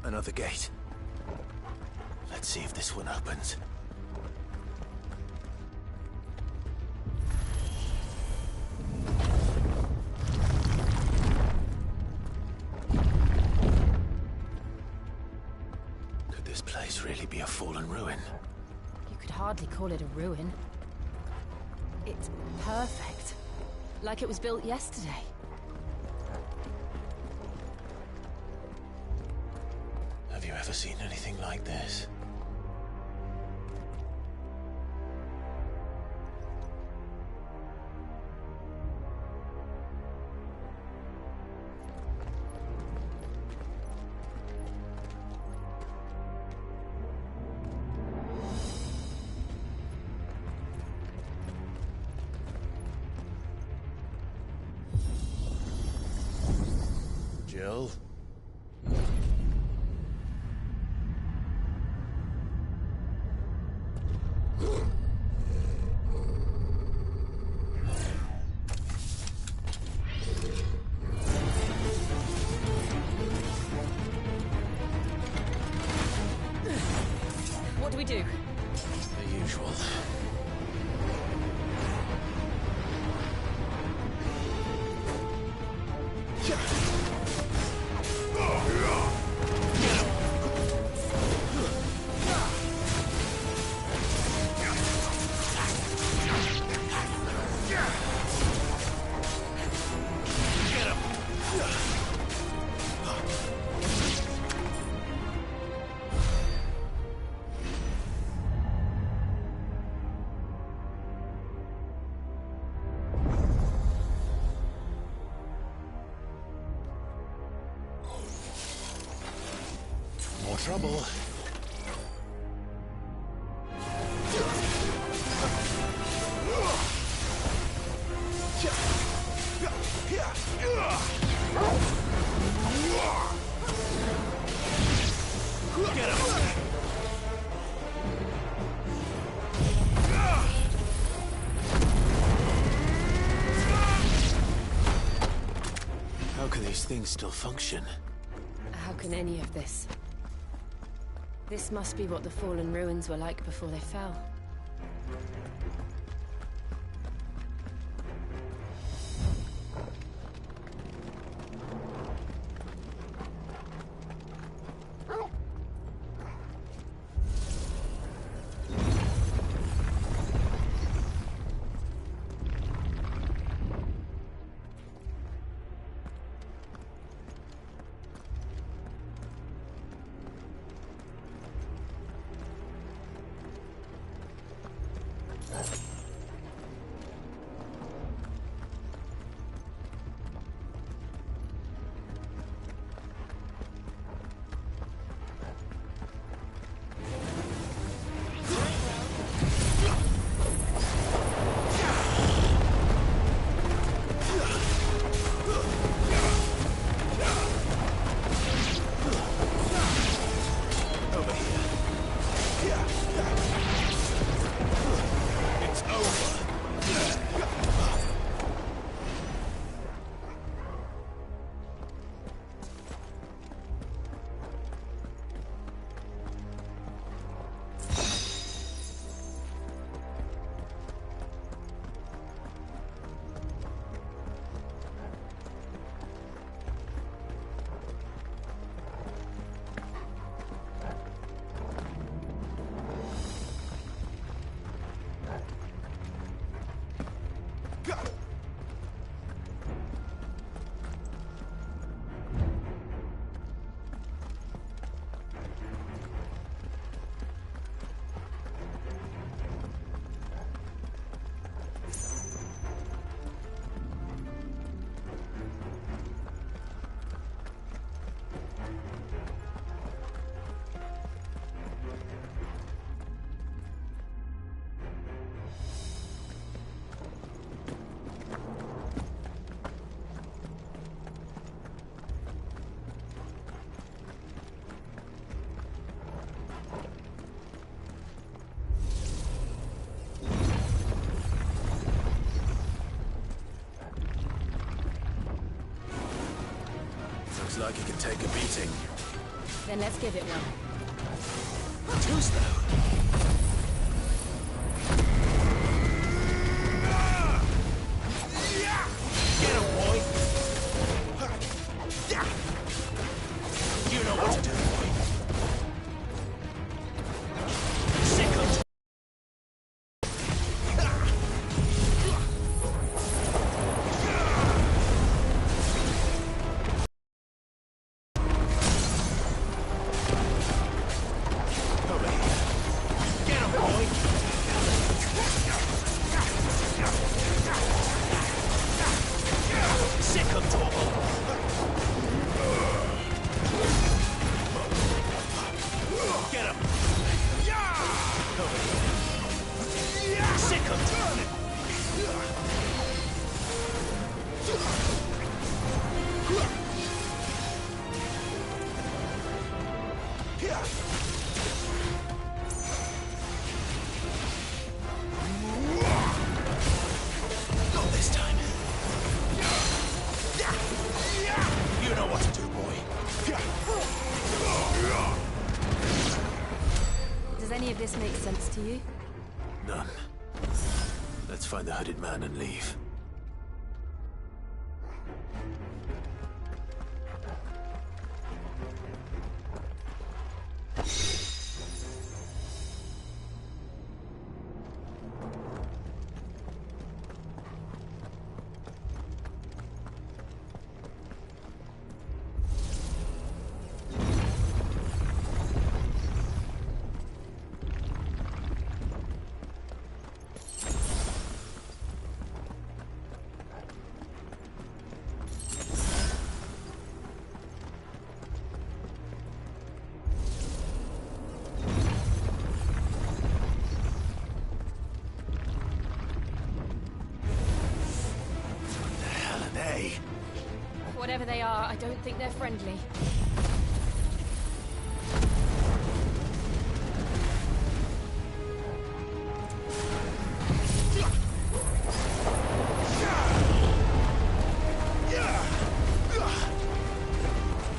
Another gate. Let's see if this one opens. Could this place really be a fallen ruin? You could hardly call it a ruin. It's perfect. Like it was built yesterday. Have you ever seen anything like this? Jill? What do we do? The usual. More trouble. Get him! How can these things still function? How can any of this? This must be what the fallen ruins were like before they fell. Looks like it can take a beating. Then let's give it one. Too slow. Get him, boy! You know what to do, boy. Sick him. Over here. Get him, boy! Sick him, Torval. Get him! Over here. Sick him! Not this time. You know what to do, boy. Does any of this make sense to you? None. Let's find the hooded man and leave. Whatever they are, I don't think they're friendly.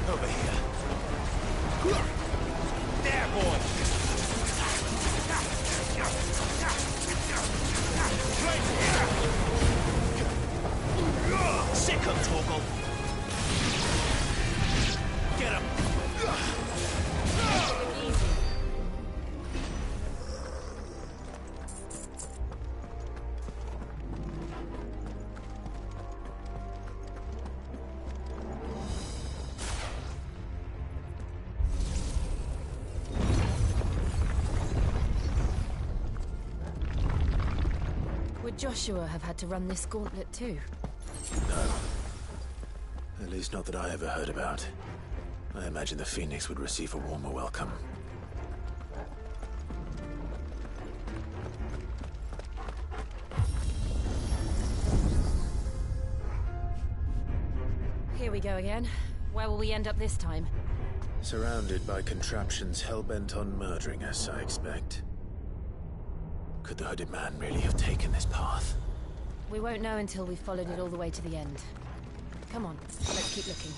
Over here. There, boy! Right here! Sick him, Torgal! Get him! Easy. Would Joshua have had to run this gauntlet too? No. At least not that I ever heard about. I imagine the Phoenix would receive a warmer welcome. Here we go again. Where will we end up this time? Surrounded by contraptions hell-bent on murdering us, I expect. Could the hooded man really have taken this path? We won't know until we've followed it all the way to the end. Come on, let's keep looking.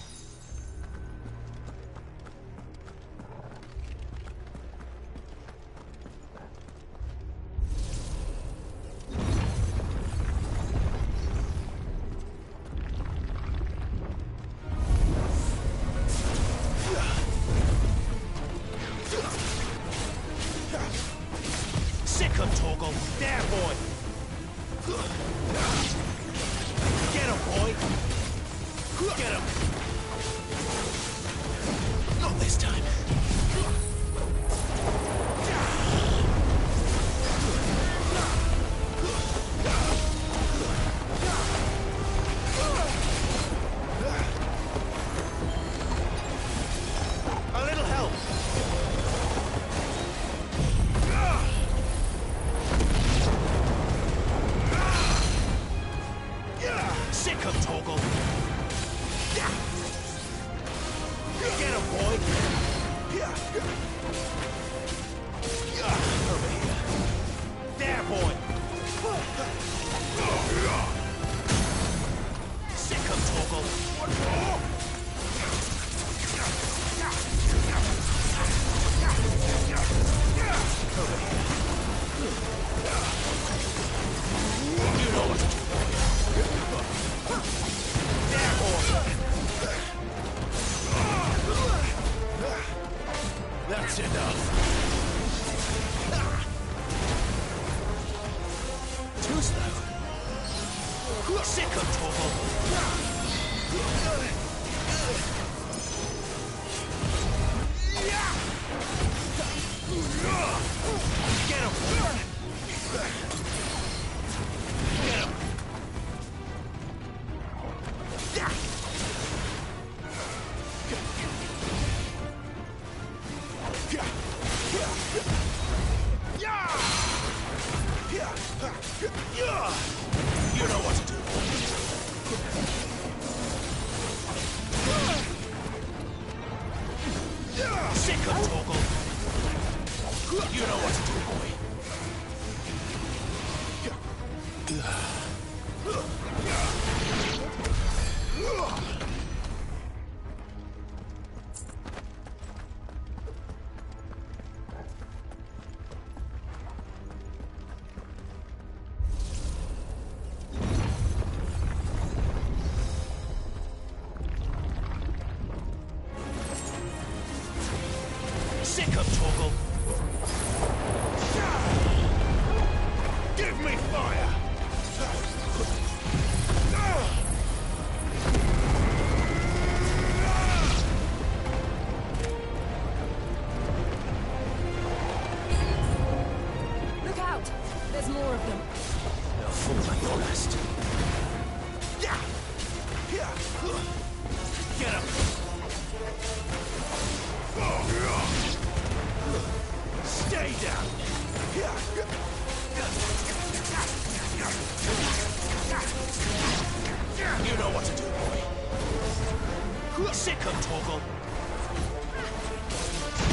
Sick him, Torgal! There, boy! Get him, boy! Get him! Not this time. A little help! Sick of Torgal! Too slow. Sick of trouble. Get him! Get him! You know what to do. Sick of Toggle. You know what to do, boy. Sick of Toggle. Give me fire! Look out! There's more of them. They'll fall like the rest. Get him! Stay down! You know what to do, boy. Sick of Toggle.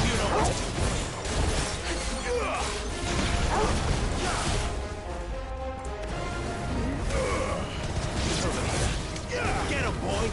You know what to do, boy. Get him, boy!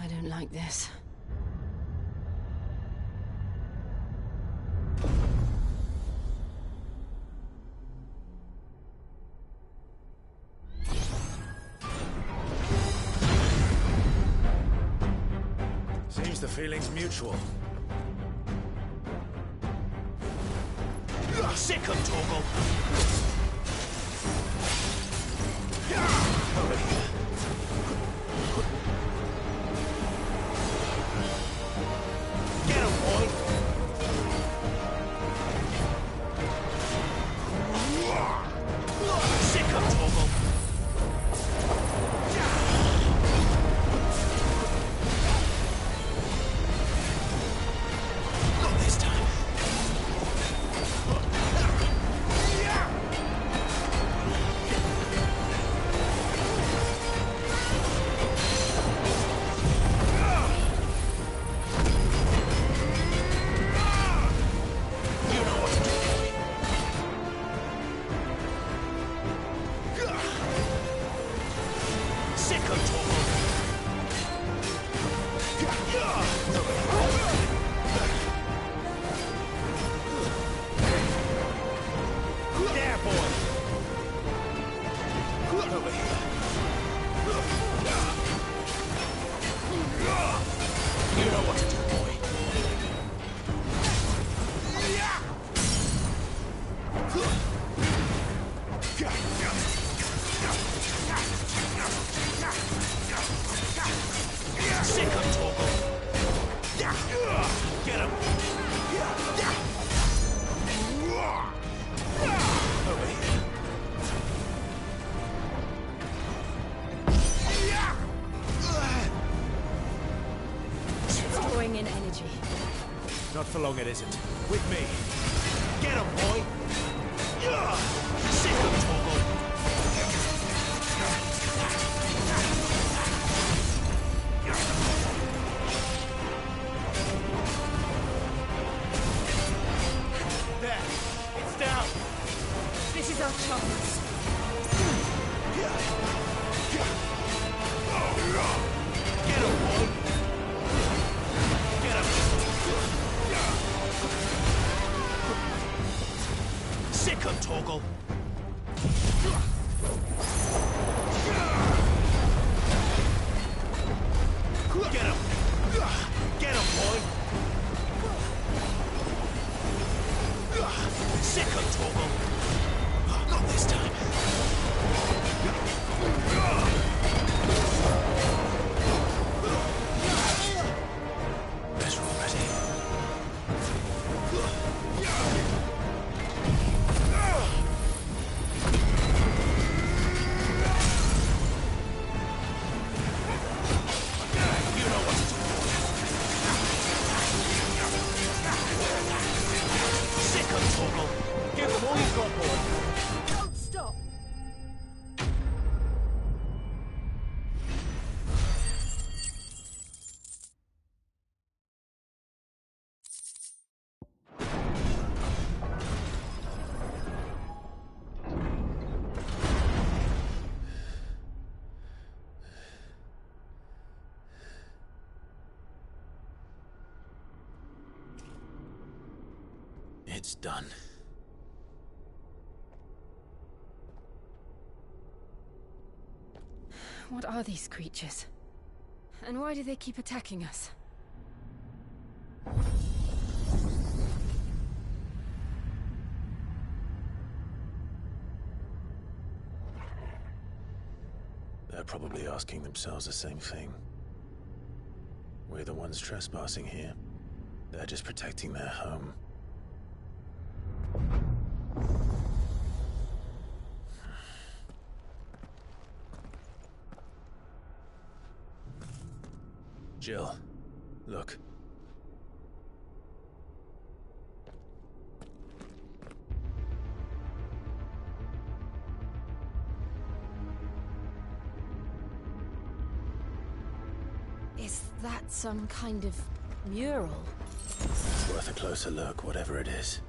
I don't like this. Seems the feeling's mutual. Sick of Toggle. Over here. Get him, boy. Sick of Toggle. Not this time. Not for long, it isn't. With me. Get him, boy! Sick of Toggle! There! It's down! This is our chance. Get him, boy! Get him! Sick of Toggle! Get him! Get him, boy! Sick of Toggle! Not this time. Better already. You know what to do. Sick of Toggle! Give him all you've got, boy! Don't stop. It's done. What are these creatures? And why do they keep attacking us? They're probably asking themselves the same thing. We're the ones trespassing here. They're just protecting their home. Jill, look. Is that some kind of mural? It's worth a closer look, whatever it is.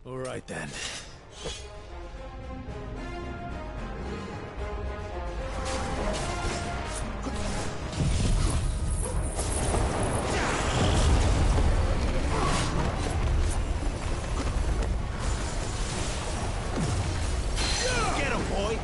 All right then. Get him, boy!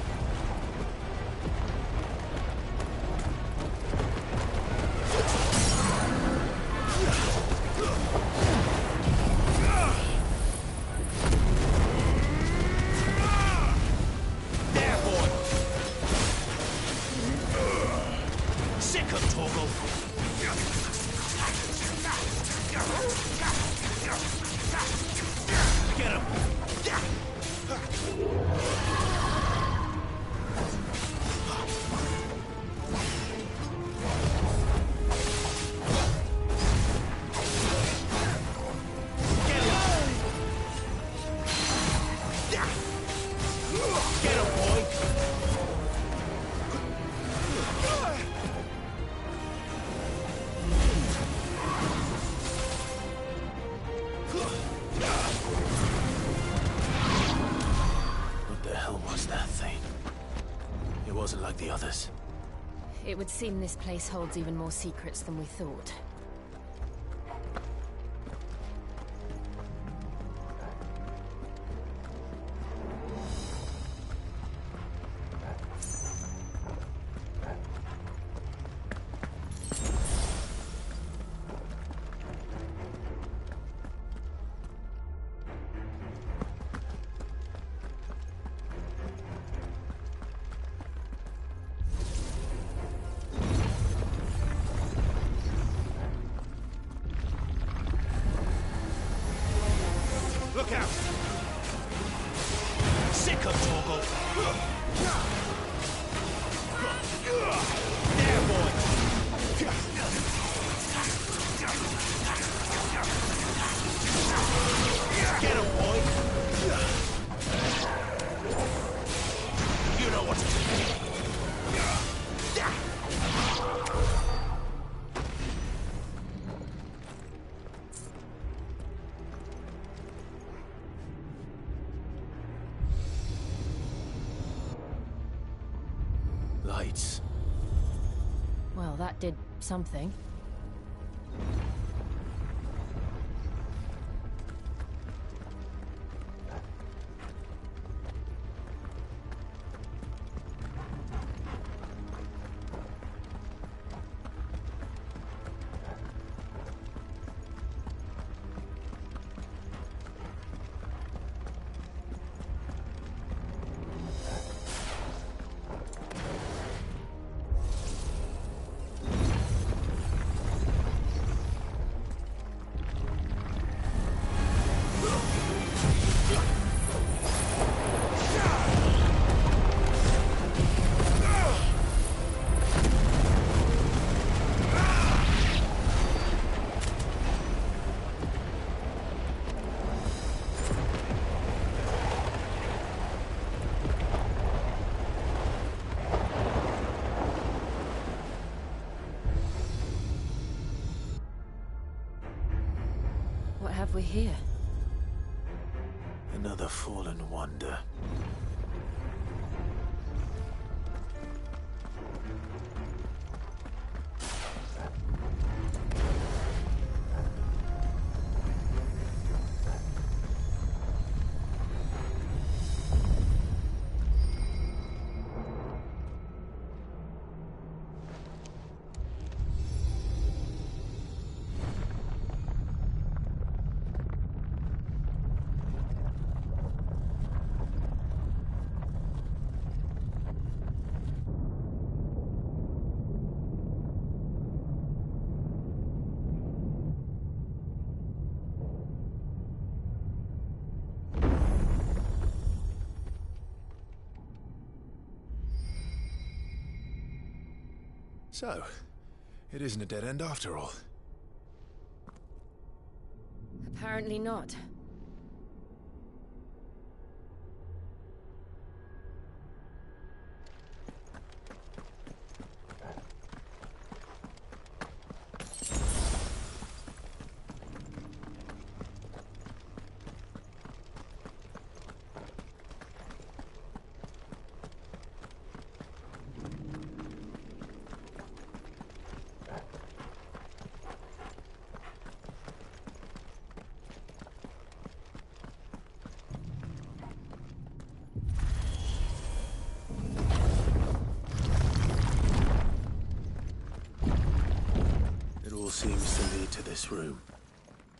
It would seem this place holds even more secrets than we thought. Look out! Sick of Torgal! There, boy! Get him, boy! You know what to do! Lights. Well, that did something. What have we here? Another fallen wonder. So, it isn't a dead end after all. Apparently not. Seems to lead to this room.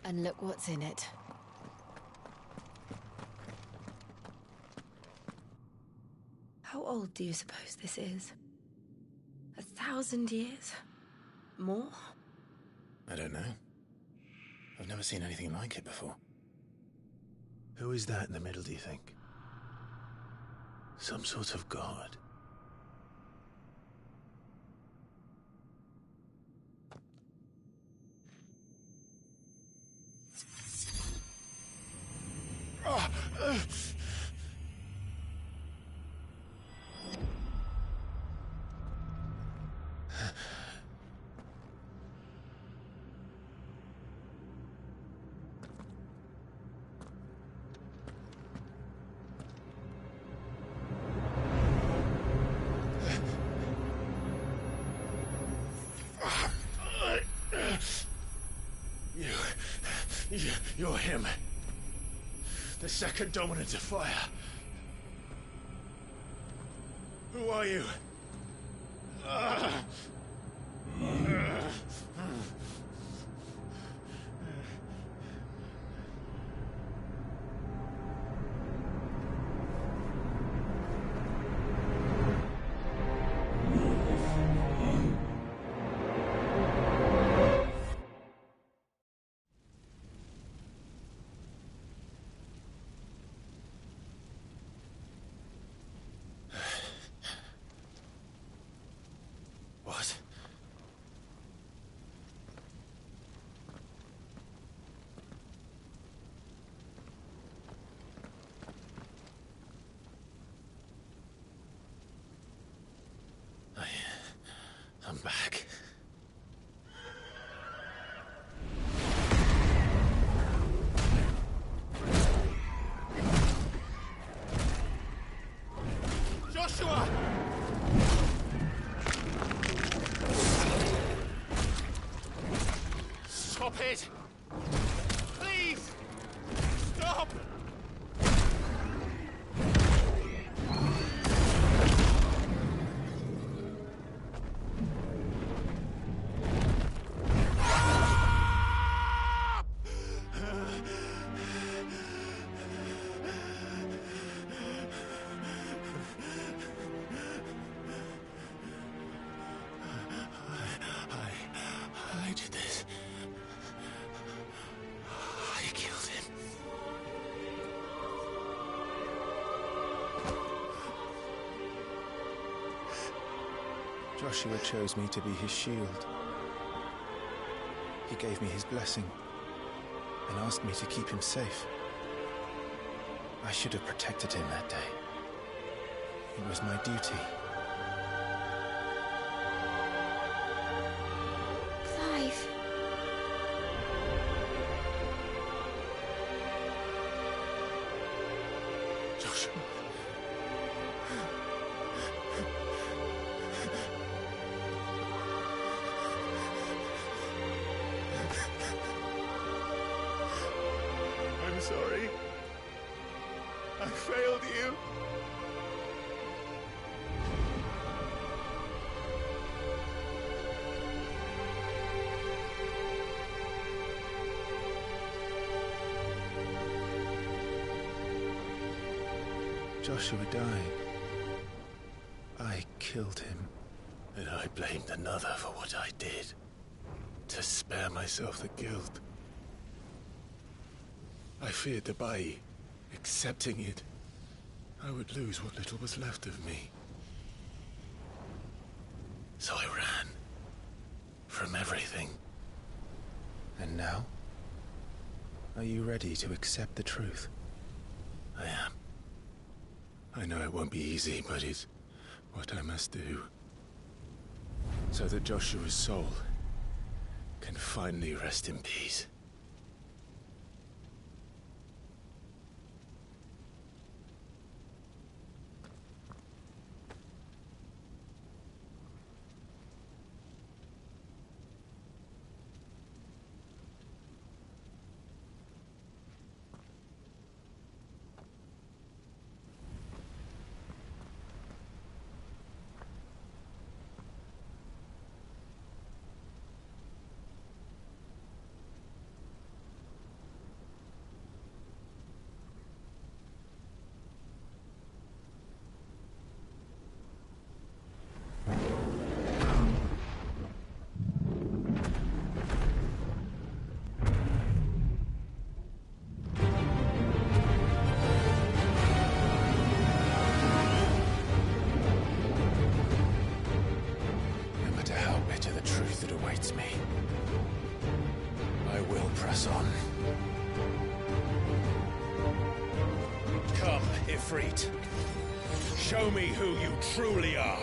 And look what's in it. How old do you suppose this is? 1,000 years? More? I don't know. I've never seen anything like it before. Who is that in the middle, do you think? Some sort of god? You're him. The second dominant of fire. Who are you? What? I'm back. Joshua! Stop it! Please! Stop! I did this. I killed him. Joshua chose me to be his shield. He gave me his blessing and asked me to keep him safe. I should have protected him that day. It was my duty. Clive. Joshua. I'm sorry. I failed you. Joshua died. I killed him. And I blamed another for what I did. To spare myself the guilt. I feared that by accepting it, I would lose what little was left of me. So I ran. From everything. And now? Are you ready to accept the truth? I am. I know it won't be easy, but it's what I must do. So that Joshua's soul can finally rest in peace. That awaits me. I will press on. Come, Ifrit. Show me who you truly are.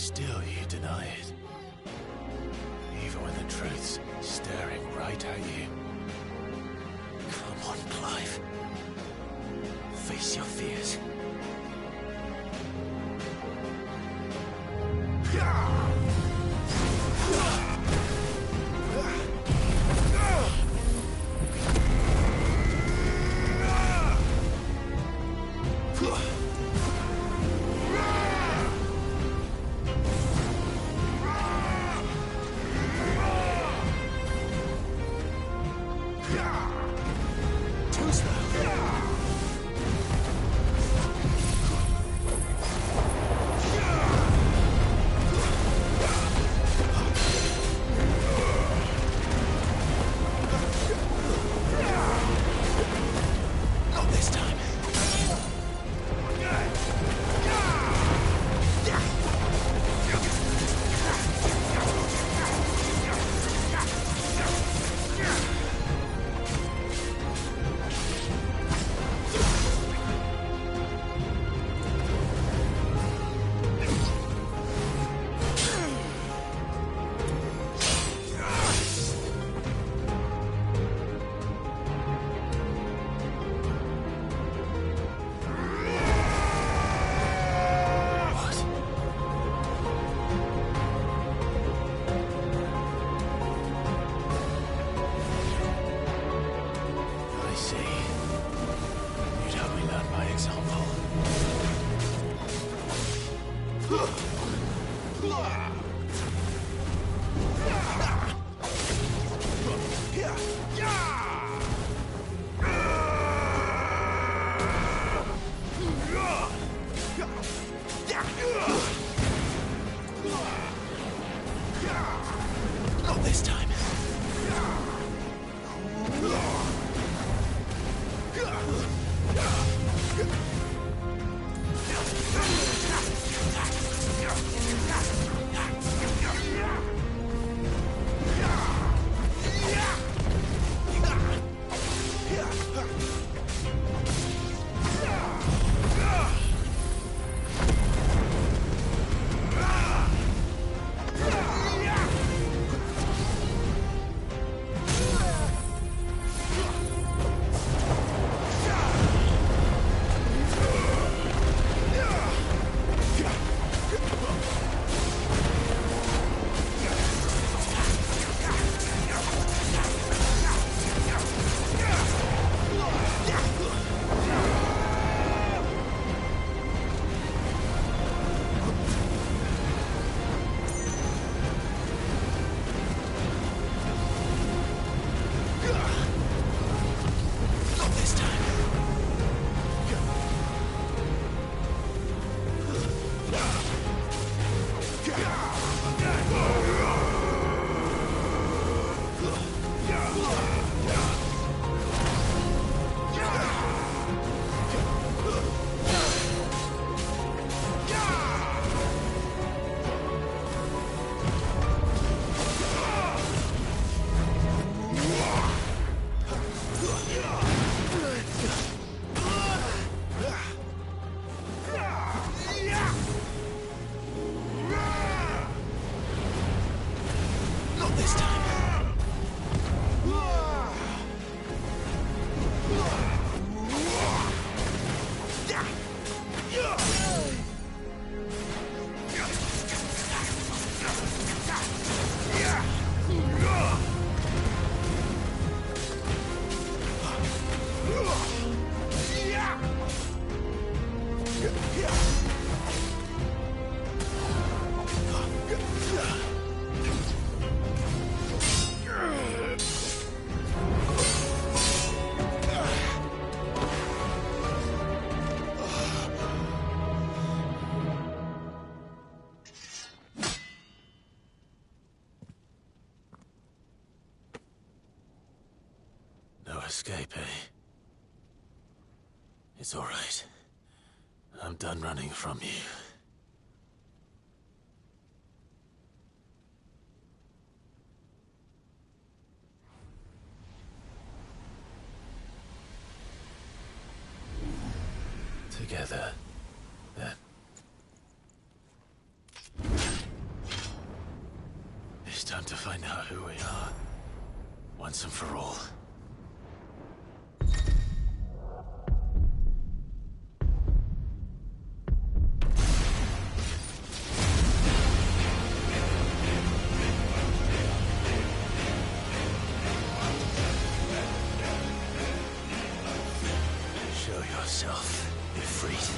still you deny it. Even when the truth's staring right at you. Come on, Clive. Face your fears. Not this time. No escape, eh? It's all right. I'm done running from you. Together, then. to find out who we are, once and for all. Show yourself, Ifrit.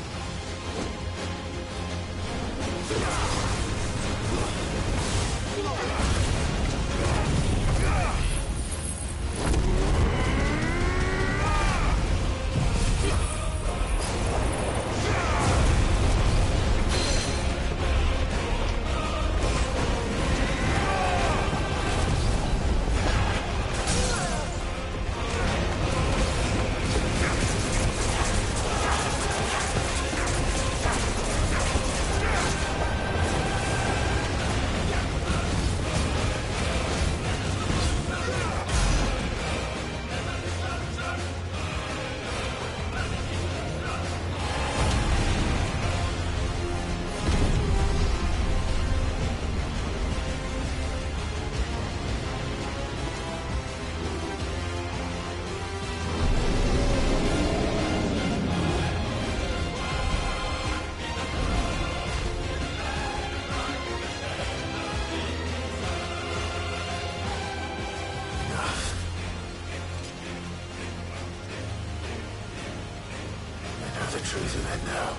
The truth of it now.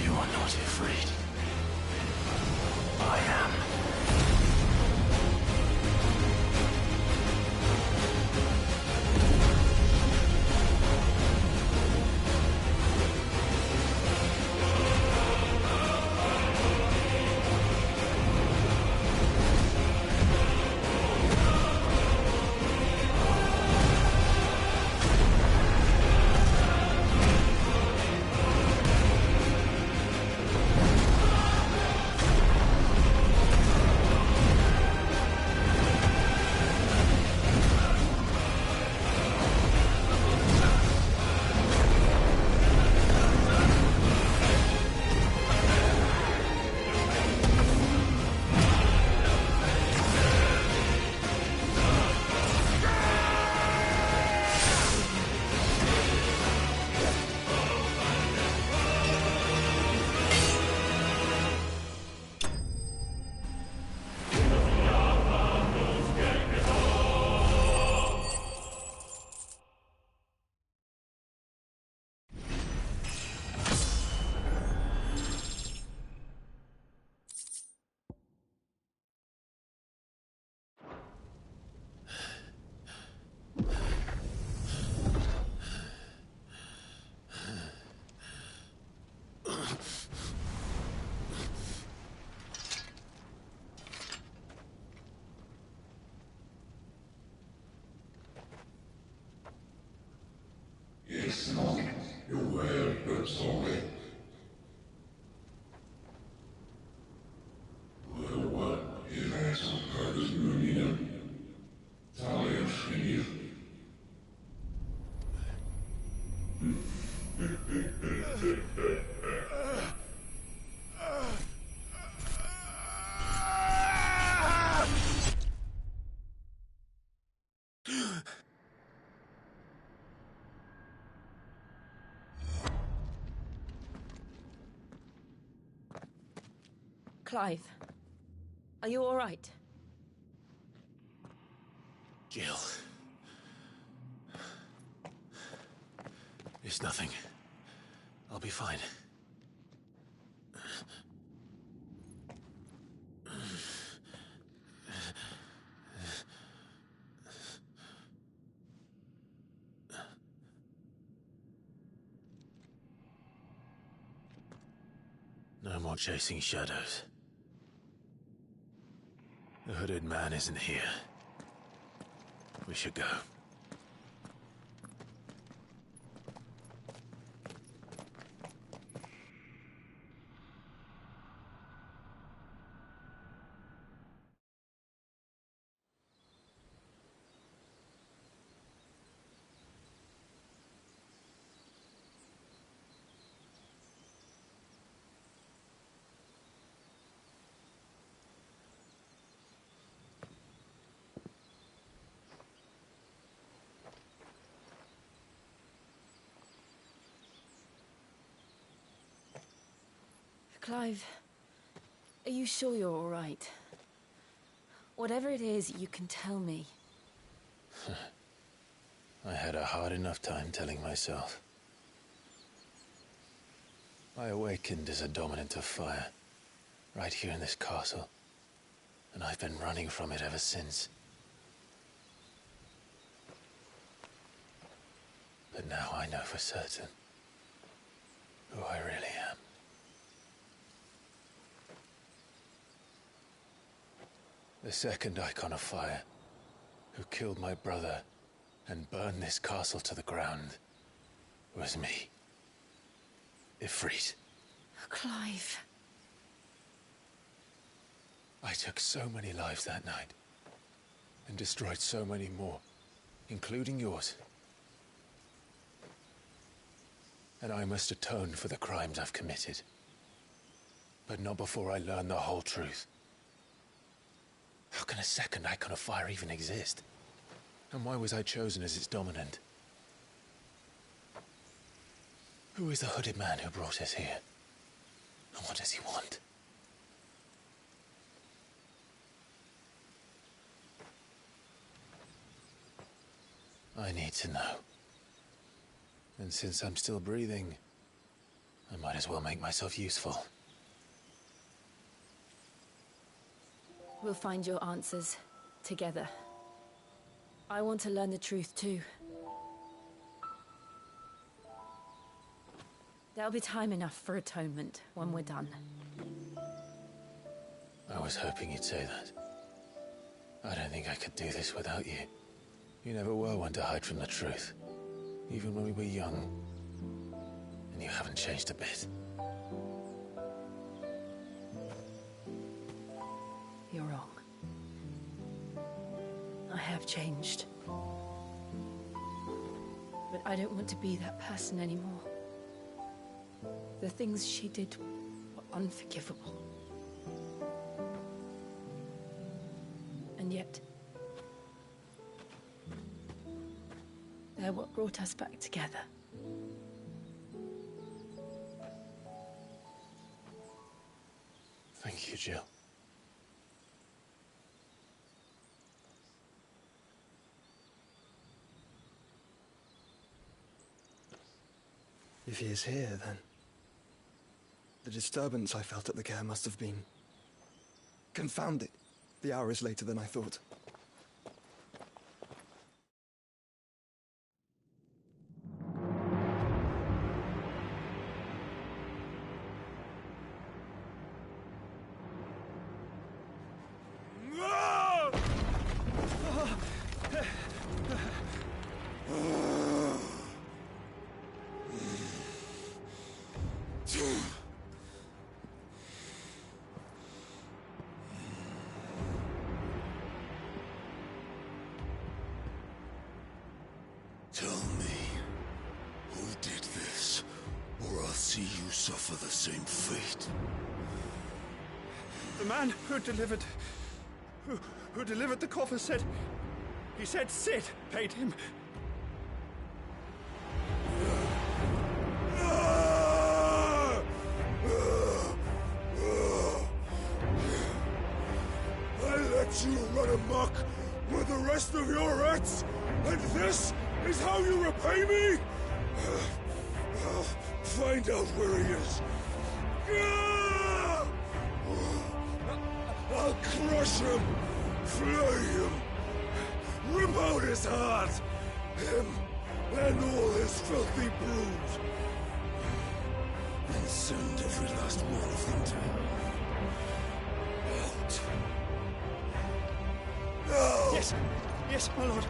You are not afraid. I am. Clive, are you all right? Jill. It's nothing. I'll be fine. No more chasing shadows. The hooded man isn't here. We should go. Clive, are you sure you're all right? Whatever it is, you can tell me. I had a hard enough time telling myself. I awakened as a dominant of fire, right here in this castle, and I've been running from it ever since. But now I know for certain who I really am. The second icon of fire, who killed my brother and burned this castle to the ground, was me. Ifrit. Clive. I took so many lives that night, and destroyed so many more, including yours. And I must atone for the crimes I've committed. But not before I learn the whole truth. How can a second icon of fire even exist? And why was I chosen as its dominant? Who is the hooded man who brought us here? And what does he want? I need to know. And since I'm still breathing, I might as well make myself useful. We'll find your answers together. I want to learn the truth too. There'll be time enough for atonement when we're done. I was hoping you'd say that. I don't think I could do this without you. You never were one to hide from the truth, even when we were young. And you haven't changed a bit. You're wrong. I have changed. But I don't want to be that person anymore. The things she did were unforgivable. And yet, they're what brought us back together. Thank you, Jill. If he is here, then the disturbance I felt at the care must have been confounded. The hour is later than I thought. Tell me, who did this, or I'll see you suffer the same fate. The man who delivered the coffer said... He said Sid paid him. I let you run amok with the rest of your rats, and this is how you repay me? I'll find out where he is. I'll crush him, flay him, rip out his heart, him and all his filthy brood, and send every last one of them to out. Now! Yes, yes, my lord.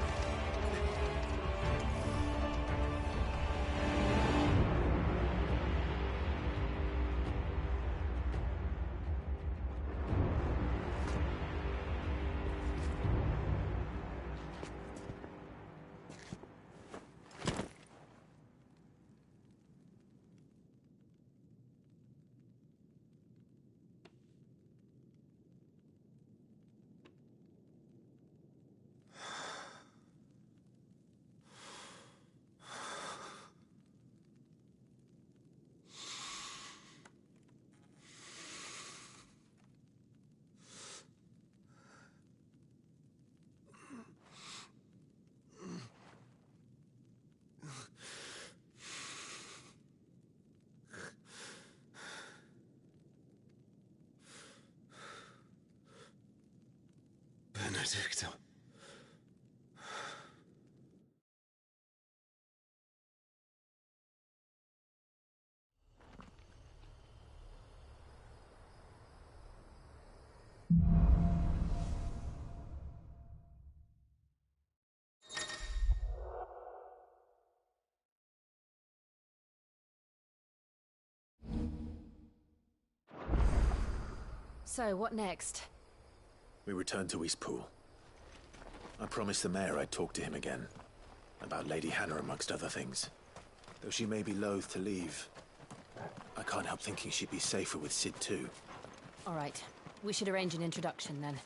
Benedicta. So, what next? We return to Eastpool. I promised the mayor I'd talk to him again. About Lady Hannah, amongst other things. Though she may be loath to leave, I can't help thinking she'd be safer with Sid too. All right. We should arrange an introduction then.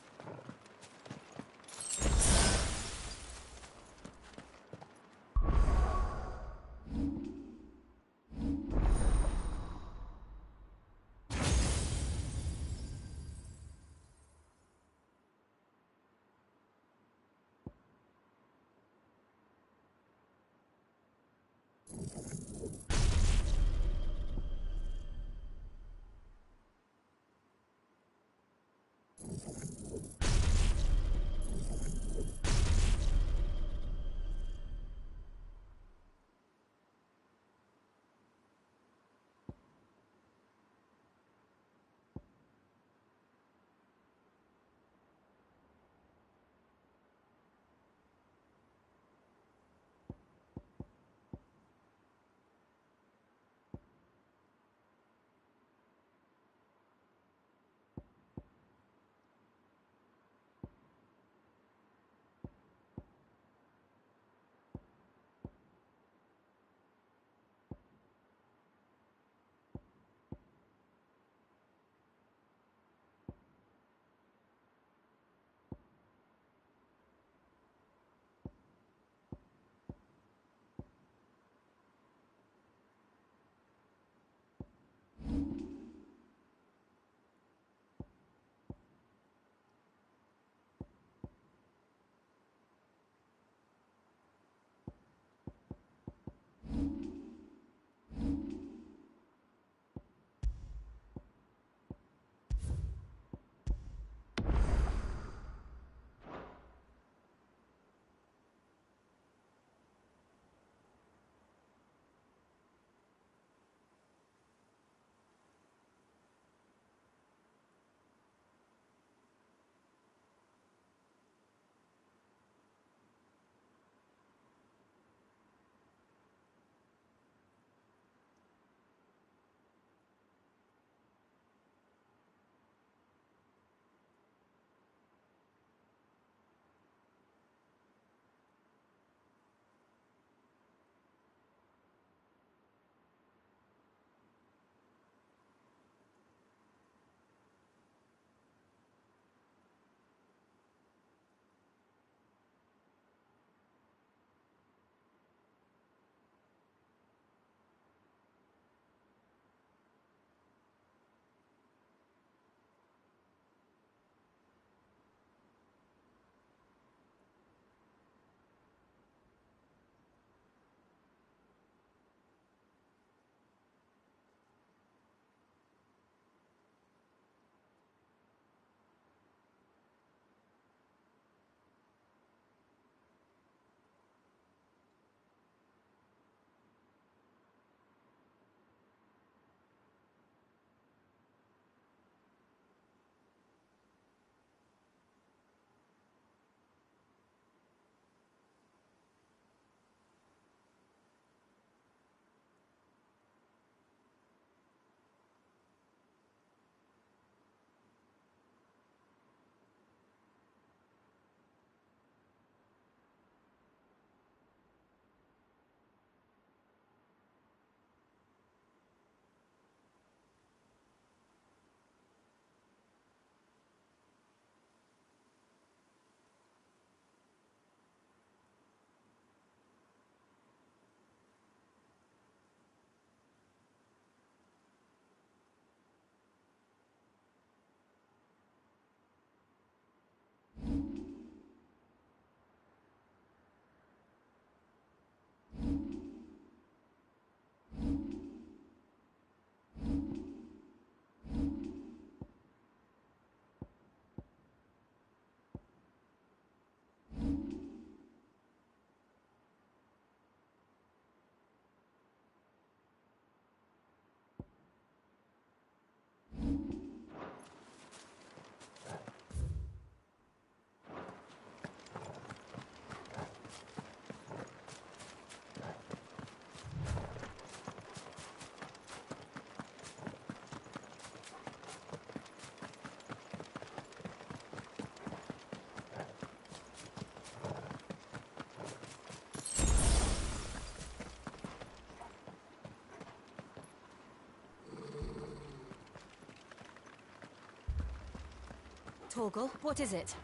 Torgal, what is it?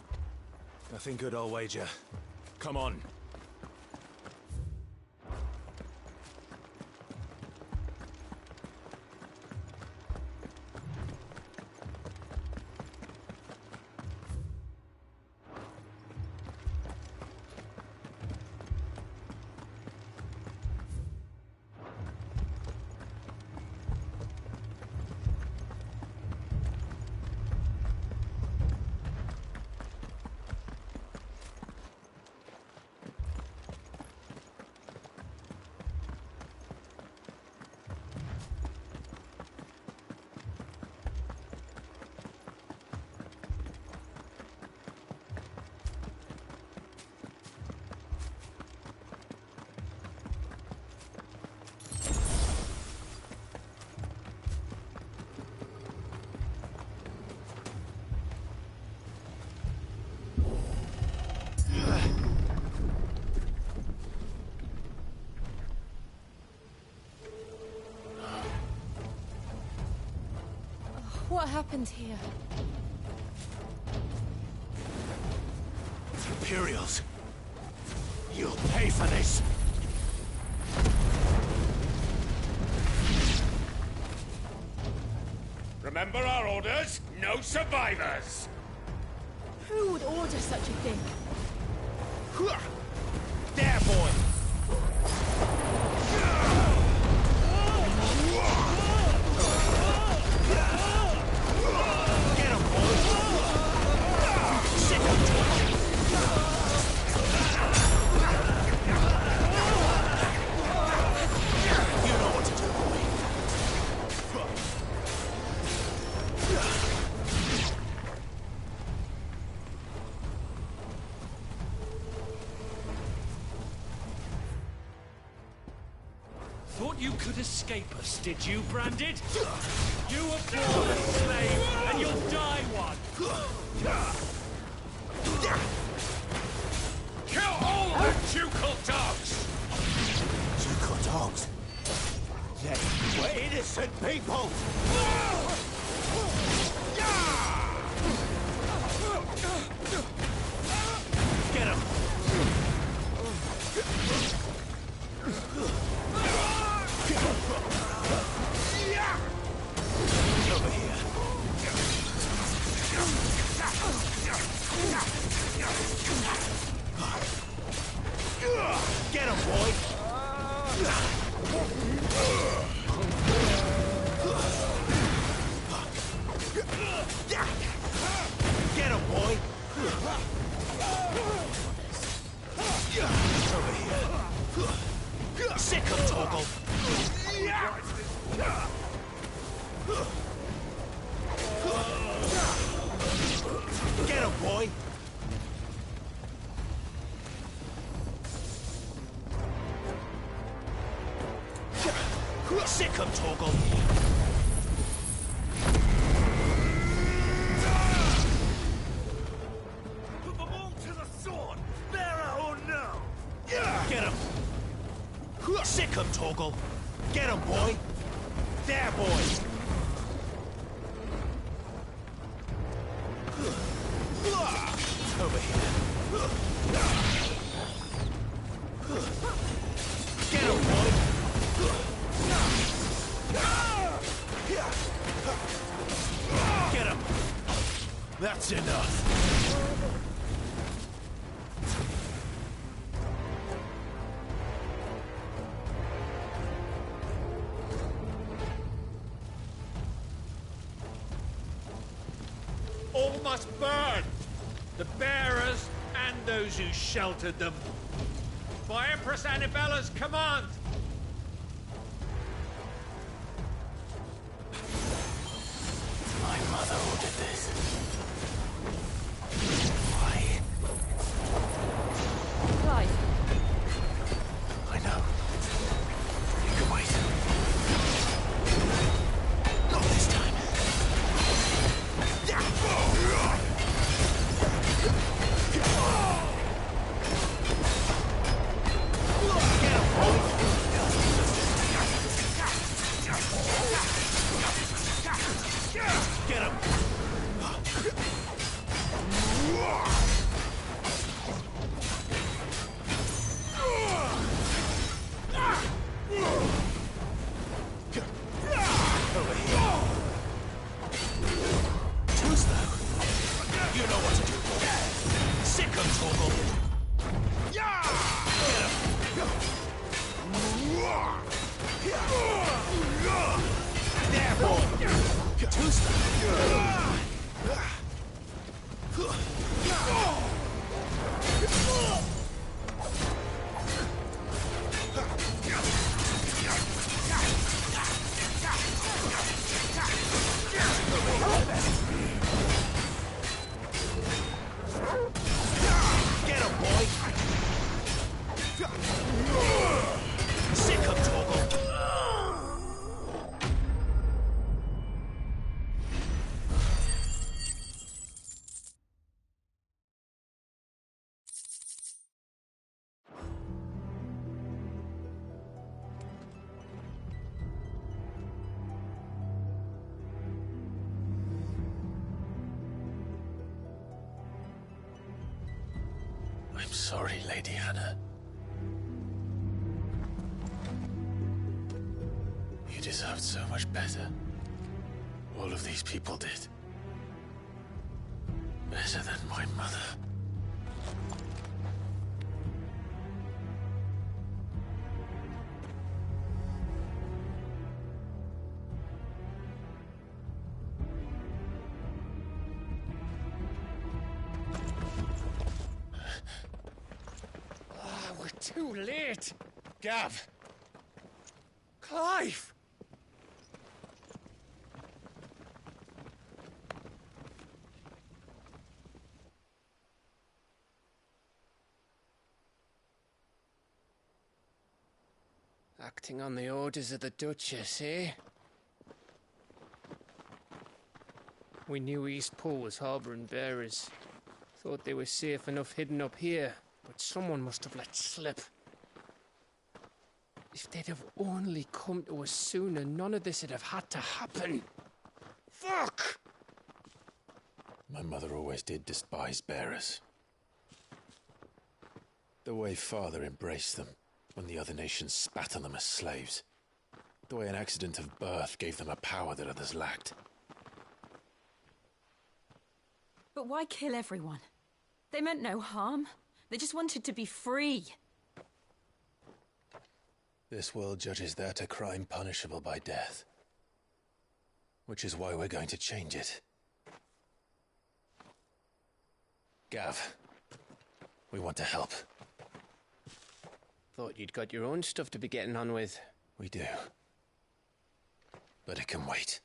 Nothing good, I'll wager. Come on. What happened here? Imperials. You'll pay for this. Remember our orders? No survivors! Who would order such a thing? There, boy! Get him, boy! Sick of torture! You know what to do, boy. Thought you could escape us, did you, Branded? You were born a slave, and you'll die one! Kill all the ducal dogs! Ducal dogs? They were innocent people! Get him! Over here. Get him, boy! Get him, boy! Over here. Sick of Torgal! Get him, boy! Sick of Torgal! Put them all to the sword! Bearer or no! Get him! Sick of Torgal! Get him, boy! There, boy! Over here. Get him, boy! Get him! That's enough. All must burn! The bearers and those who sheltered them. By Empress Annabella's command! My mother ordered this. Why? Clive, I know. You can wait. Not this time. Get him, boy! sorry, Lady Hannah. You deserved so much better. All of these people did. Better than my mother. We're too late. Gav! Clive! Acting on the orders of the Duchess, eh? We knew East Pool was harbouring bearers. Thought they were safe enough hidden up here, but someone must have let slip. If they'd have only come to us sooner, none of this would have had to happen. Fuck! My mother always did despise bearers. The way Father embraced them when the other nations spat on them as slaves. The way an accident of birth gave them a power that others lacked. But why kill everyone? They meant no harm. They just wanted to be free. This world judges that a crime punishable by death. Which is why we're going to change it. Gav, we want to help. Thought you'd got your own stuff to be getting on with. We do. But it can wait.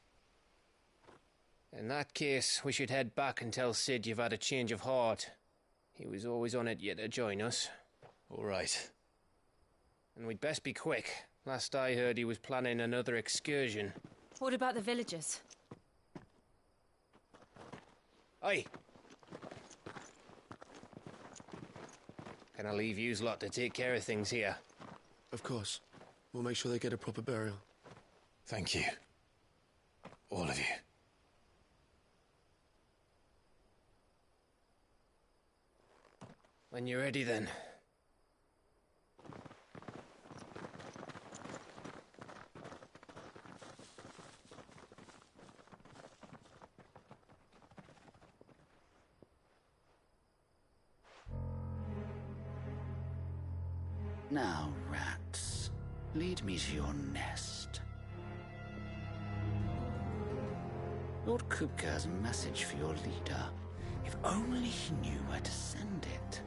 In that case, we should head back and tell Sid you've had a change of heart. He was always on it yet to join us. All right. And we'd best be quick. Last I heard, he was planning another excursion. What about the villagers? Aye. Can I leave yous lot to take care of things here? Of course. We'll make sure they get a proper burial. Thank you. All of you. When you're ready, then. Now, rats, lead me to your nest. Lord Kupka has a message for your leader. If only he knew where to send it.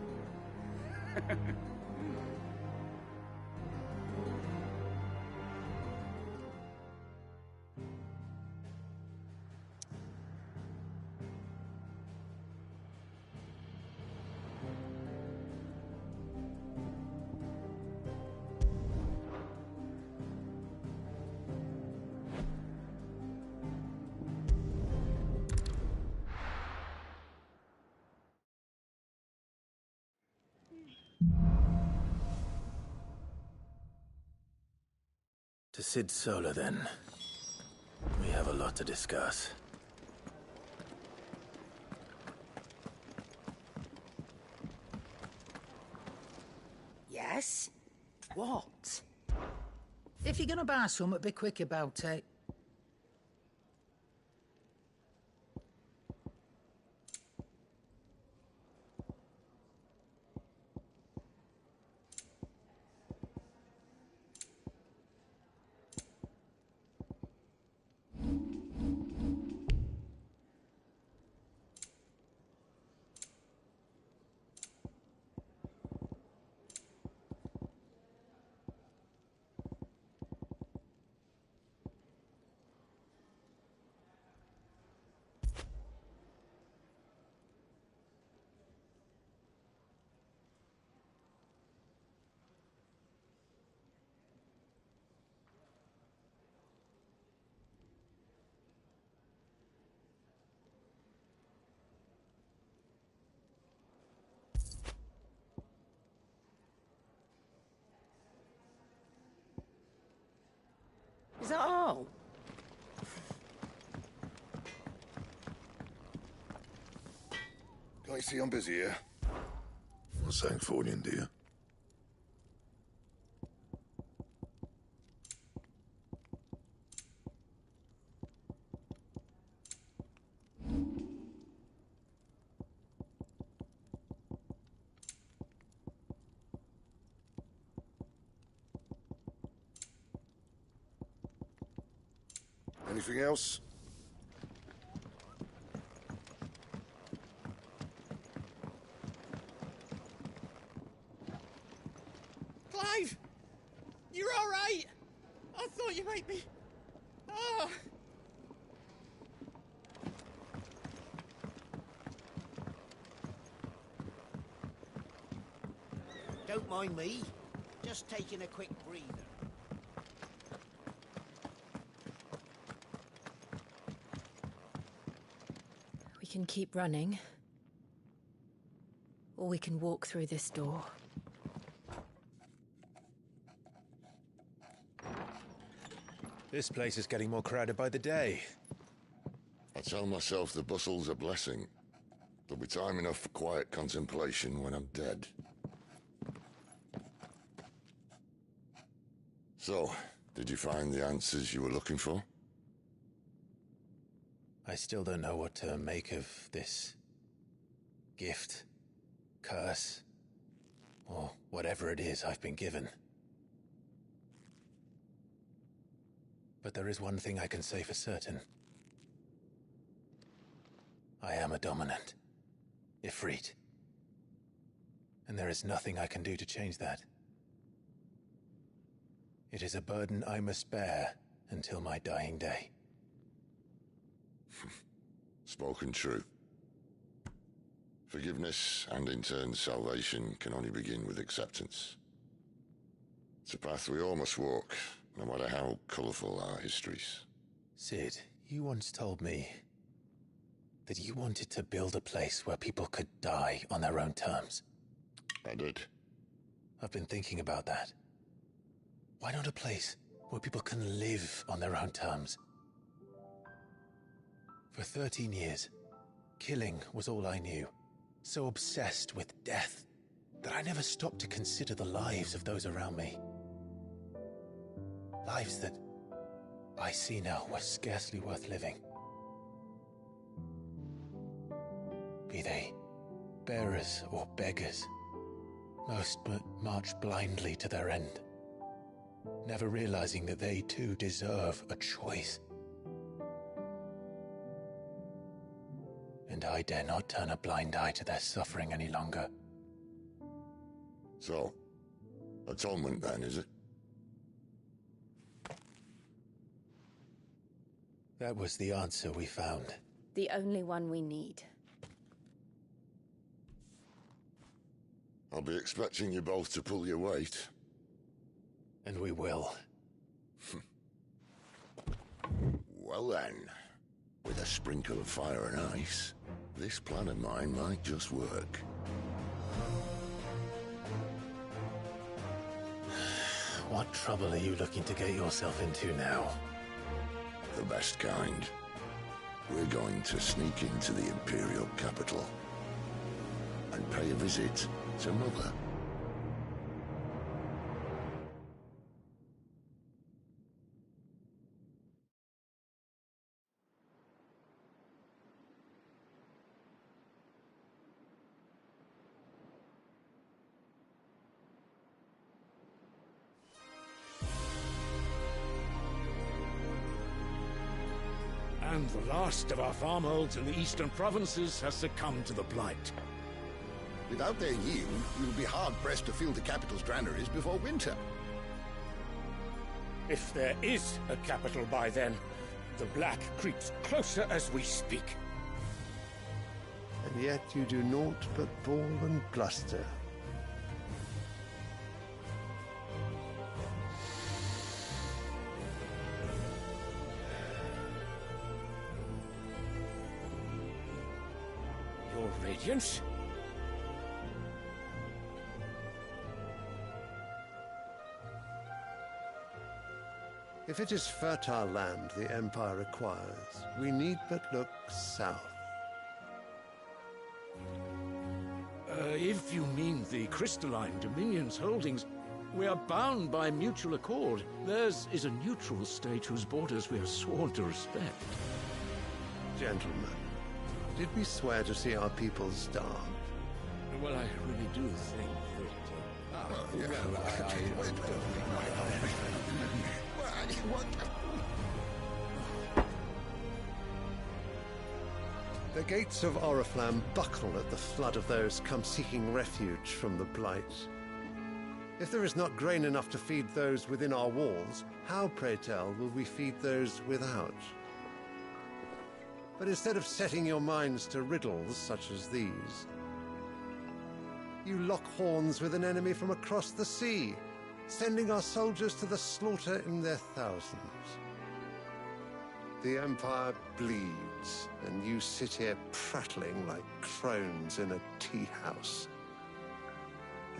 To Sid Solar, then. We have a lot to discuss. Yes? What? If you're gonna buy something, be quick about it. Is that all? Can't you see I'm busy here? the Sanktfordian, do you? Anything else? Clive! You're all right! I thought you might be... Ah! Don't mind me. Just taking a quick breather. We can keep running. Or we can walk through this door. This place is getting more crowded by the day. I tell myself the bustle's a blessing. There'll be time enough for quiet contemplation when I'm dead. So, did you find the answers you were looking for? I still don't know what to make of this gift, curse, or whatever it is I've been given. But there is one thing I can say for certain. I am a dominant, Ifrit. And there is nothing I can do to change that. It is a burden I must bear until my dying day. Spoken true. Forgiveness, and in turn salvation, can only begin with acceptance. It's a path we all must walk, no matter how colourful our histories. Sid, you once told me that you wanted to build a place where people could die on their own terms. I did. I've been thinking about that. Why not a place where people can live on their own terms? For 13 years, killing was all I knew. So obsessed with death that I never stopped to consider the lives of those around me. Lives that I see now were scarcely worth living. Be they bearers or beggars, most but march blindly to their end, never realizing that they too deserve a choice. And I dare not turn a blind eye to their suffering any longer. So, atonement then, is it? That was the answer we found. The only one we need. I'll be expecting you both to pull your weight. And we will. Well then, with a sprinkle of fire and ice, this plan of mine might just work. What trouble are you looking to get yourself into now? The best kind. We're going to sneak into the Imperial capital and pay a visit to Mother. And the last of our farmholds in the eastern provinces has succumbed to the blight. Without their yield, we'll be hard-pressed to fill the capital's granaries before winter. If there is a capital by then, the black creeps closer as we speak. And yet you do naught but bawl and bluster. Your Radiance? If it is fertile land the Empire acquires, we need but look south. If you mean the crystalline Dominion's holdings, we are bound by mutual accord. Theirs is a neutral state whose borders we are sworn to respect. Gentlemen, did we swear to see our people starve? Well, I really do think The gates of Oriflamme buckle at the flood of those come seeking refuge from the Blight. If there is not grain enough to feed those within our walls, how, pray tell, will we feed those without? But instead of setting your minds to riddles such as these, you lock horns with an enemy from across the sea, sending our soldiers to the slaughter in their thousands. The Empire bleeds, and you sit here prattling like crones in a tea house.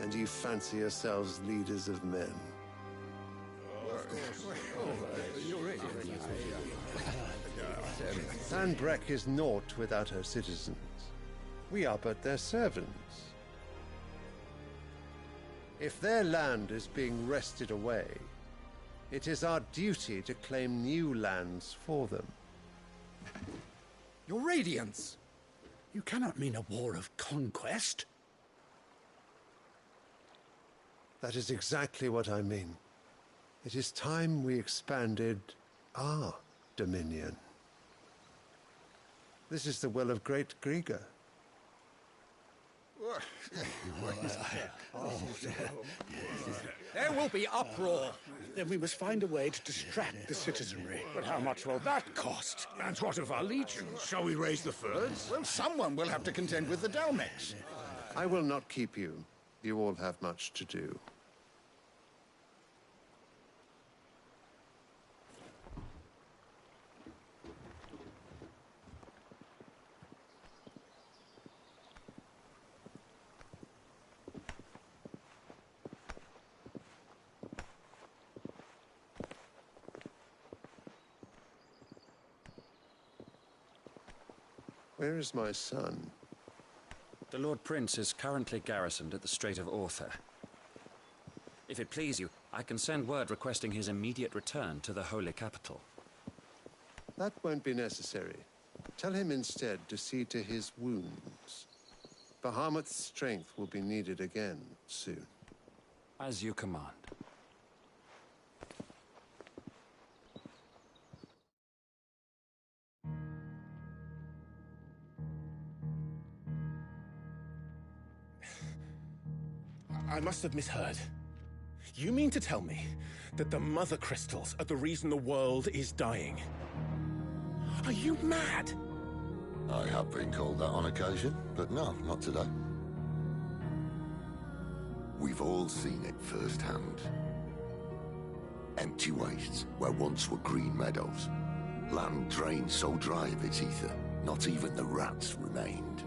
And you fancy yourselves leaders of men. Sandbreck is naught without her citizens. We are but their servants. If their land is being wrested away, it is our duty to claim new lands for them. Your Radiance! You cannot mean a war of conquest. That is exactly what I mean. It is time we expanded our dominion. This is the will of great Grieger. There will be uproar. Then we must find a way to distract the citizenry. But how much will that cost? And what of our legions? Shall we raise the furs? Well, someone will have to contend with the Dalmex. I will not keep you. You all have much to do. Where is my son? The Lord Prince is currently garrisoned at the Strait of Author. If it please you, I can send word requesting his immediate return to the Holy Capital. That won't be necessary. Tell him instead to see to his wounds. Bahamut's strength will be needed again soon. As you command. I must have misheard. You mean to tell me that the Mother Crystals are the reason the world is dying? Are you mad? I have been called that on occasion, but no, not today. We've all seen it firsthand. Empty wastes where once were green meadows. Land drained so dry of its ether, not even the rats remained.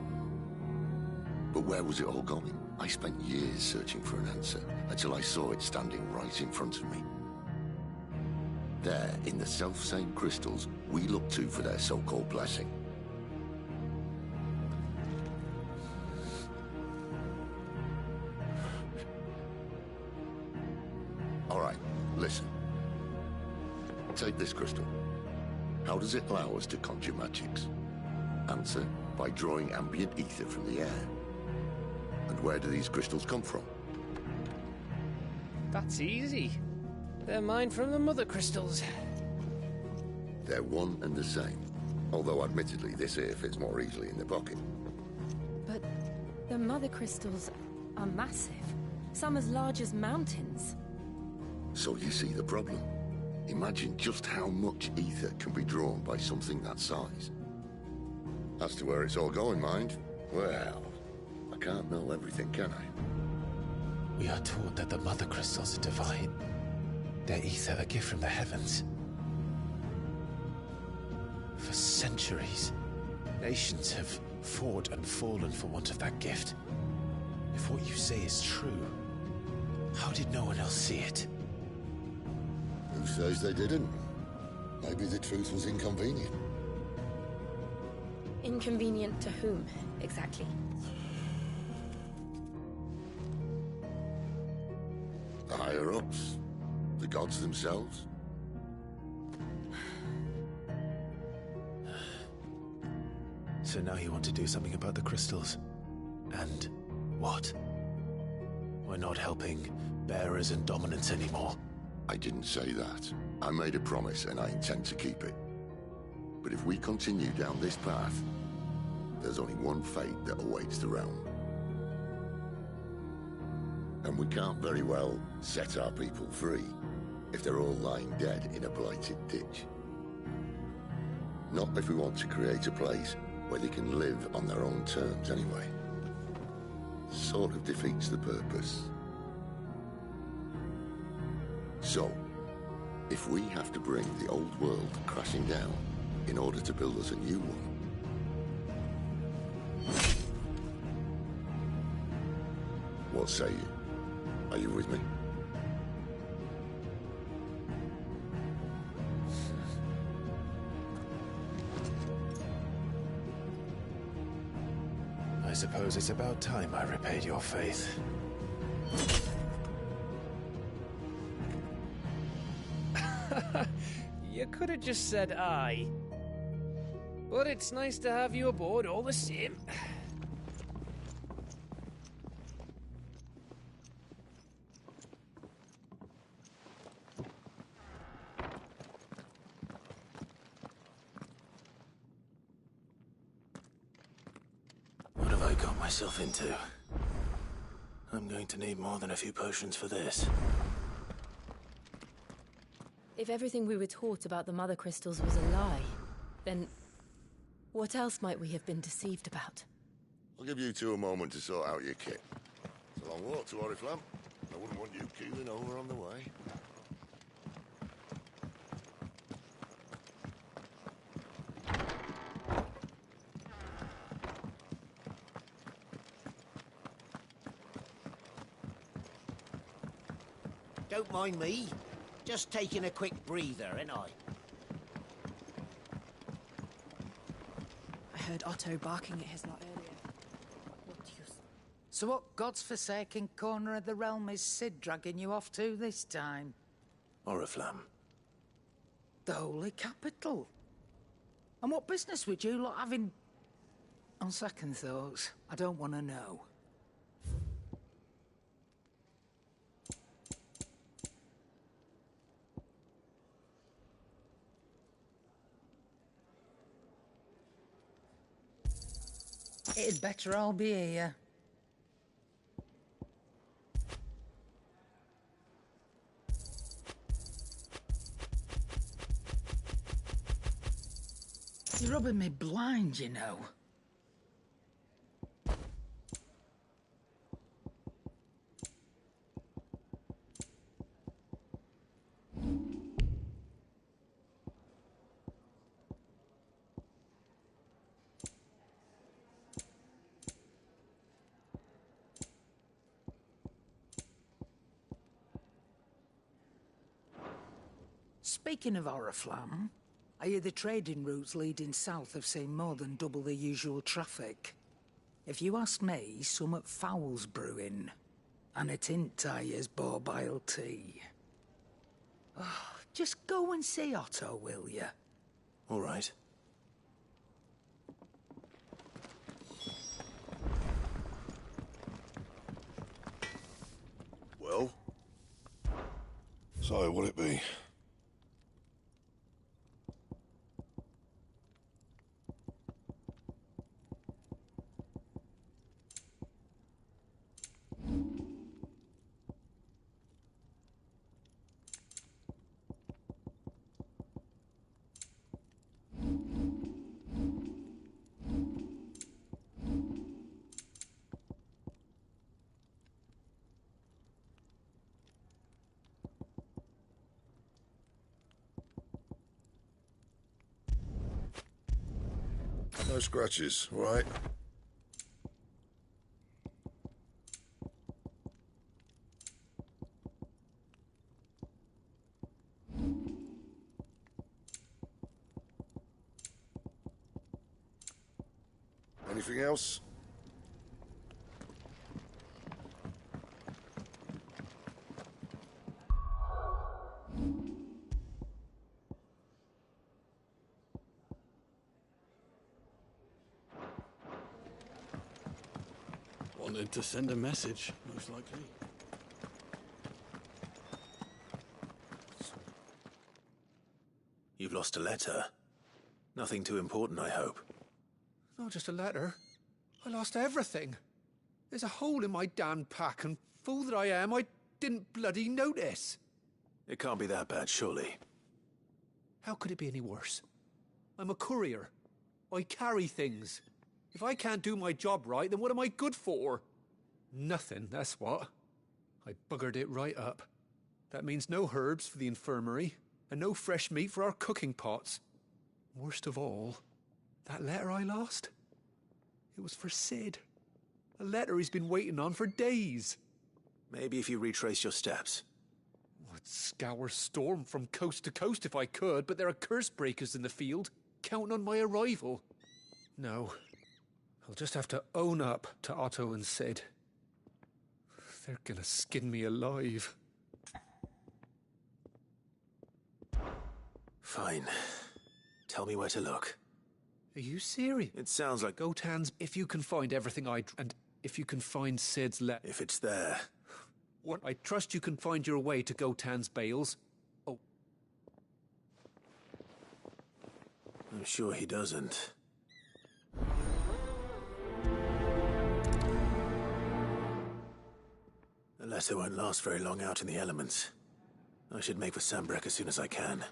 But where was it all going? I spent years searching for an answer, until I saw it standing right in front of me. There, in the self-same crystals we look to for their so-called blessing. All right, listen. Take this crystal. How does it allow us to conjure magics? Answer, by drawing ambient ether from the air. And where do these crystals come from? That's easy. They're mined from the Mother Crystals. They're one and the same. Although admittedly this here fits more easily in the pocket. But the Mother Crystals are massive. Some as large as mountains. So you see the problem. Imagine just how much ether can be drawn by something that size. As to where it's all going, mind, well, I can't know everything, can I? We are taught that the Mother Crystals are divine. Their ether a gift from the heavens. For centuries, nations have fought and fallen for want of that gift. If what you say is true, how did no one else see it? Who says they didn't? Maybe the truth was inconvenient. Inconvenient to whom, exactly? gods themselves? So now you want to do something about the crystals. And what? We're not helping bearers and dominants anymore. I didn't say that. I made a promise and I intend to keep it. But if we continue down this path, there's only one fate that awaits the realm. And we can't very well set our people free if they're all lying dead in a blighted ditch. Not if we want to create a place where they can live on their own terms anyway. Sort of defeats the purpose. So, if we have to bring the old world crashing down in order to build us a new one, what say you? Are you with me? I suppose it's about time I repaid your faith. You could have just said aye. But it's nice to have you aboard all the same. What have I got myself into? I'm going to need more than a few potions for this. If everything we were taught about the Mother Crystals was a lie, then what else might we have been deceived about? I'll give you two a moment to sort out your kit. It's a long walk to Oriflamme. I wouldn't want you keeling over on the way. Don't mind me. Just taking a quick breather, ain't I? I heard Otto barking at his lot earlier. So what god's-forsaken corner of the realm is Cid dragging you off to this time? Oriflamme. The holy capital. And what business would you lot have in... On second thoughts, I don't want to know. It'd better all be here. You're rubbing me blind, you know. Speaking of Oriflamme, I hear the trading routes leading south have seen more than double the usual traffic. If you ask me, summat foul's brewing. And it ain't Tyre's borbile tea. Oh, just go and see Otto, will you? All right. Well? So, what'll it be? No scratches, all right? Anything else? Wanted to send a message, most likely. You've lost a letter. Nothing too important, I hope. Not just a letter. I lost everything. There's a hole in my damn pack, and fool that I am, I didn't bloody notice. It can't be that bad, surely. How could it be any worse? I'm a courier. I carry things. If I can't do my job right, then what am I good for? Nothing, that's what. I buggered it right up. That means no herbs for the infirmary, and no fresh meat for our cooking pots. Worst of all, that letter I lost? It was for Sid. A letter he's been waiting on for days. Maybe if you retrace your steps. I'd scour Storm from coast to coast if I could, but there are curse breakers in the field, counting on my arrival. No, I'll just have to own up to Otto and Sid. They're gonna skin me alive. Fine. Tell me where to look. Are you serious? It sounds like... Gotan's, if you can find everything and if you can find Sid's letter... If it's there. What? I trust you can find your way to Gotan's bales. Oh. I'm sure he doesn't. The letter won't last very long out in the elements. I should make for Sambrek as soon as I can.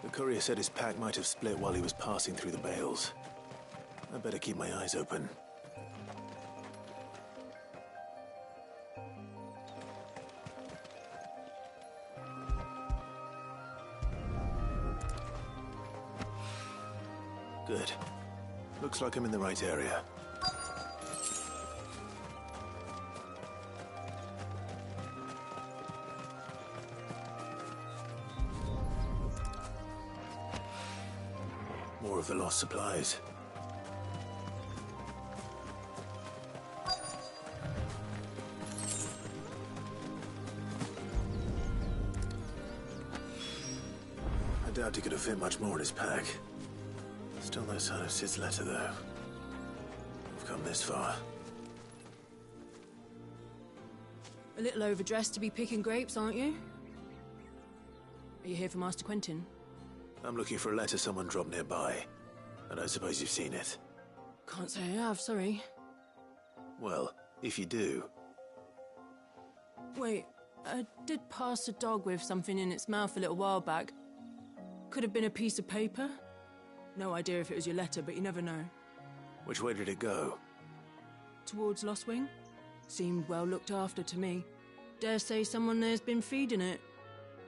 The courier said his pack might have split while he was passing through the bales. I better keep my eyes open. Good. Looks like I'm in the right area. More of the lost supplies. I doubt he could have fit much more in his pack. Still no sign of Sid's letter, though. We've come this far. A little overdressed to be picking grapes, aren't you? Are you here for Master Quentin? I'm looking for a letter someone dropped nearby. I don't suppose you've seen it. Can't say I have, sorry. Well, if you do... Wait, I did pass a dog with something in its mouth a little while back. Could have been a piece of paper. No idea if it was your letter, but you never know. Which way did it go? Towards Lost Wing? Seemed well looked after to me. Dare say someone there's been feeding it.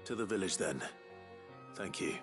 To the village, then. Thank you.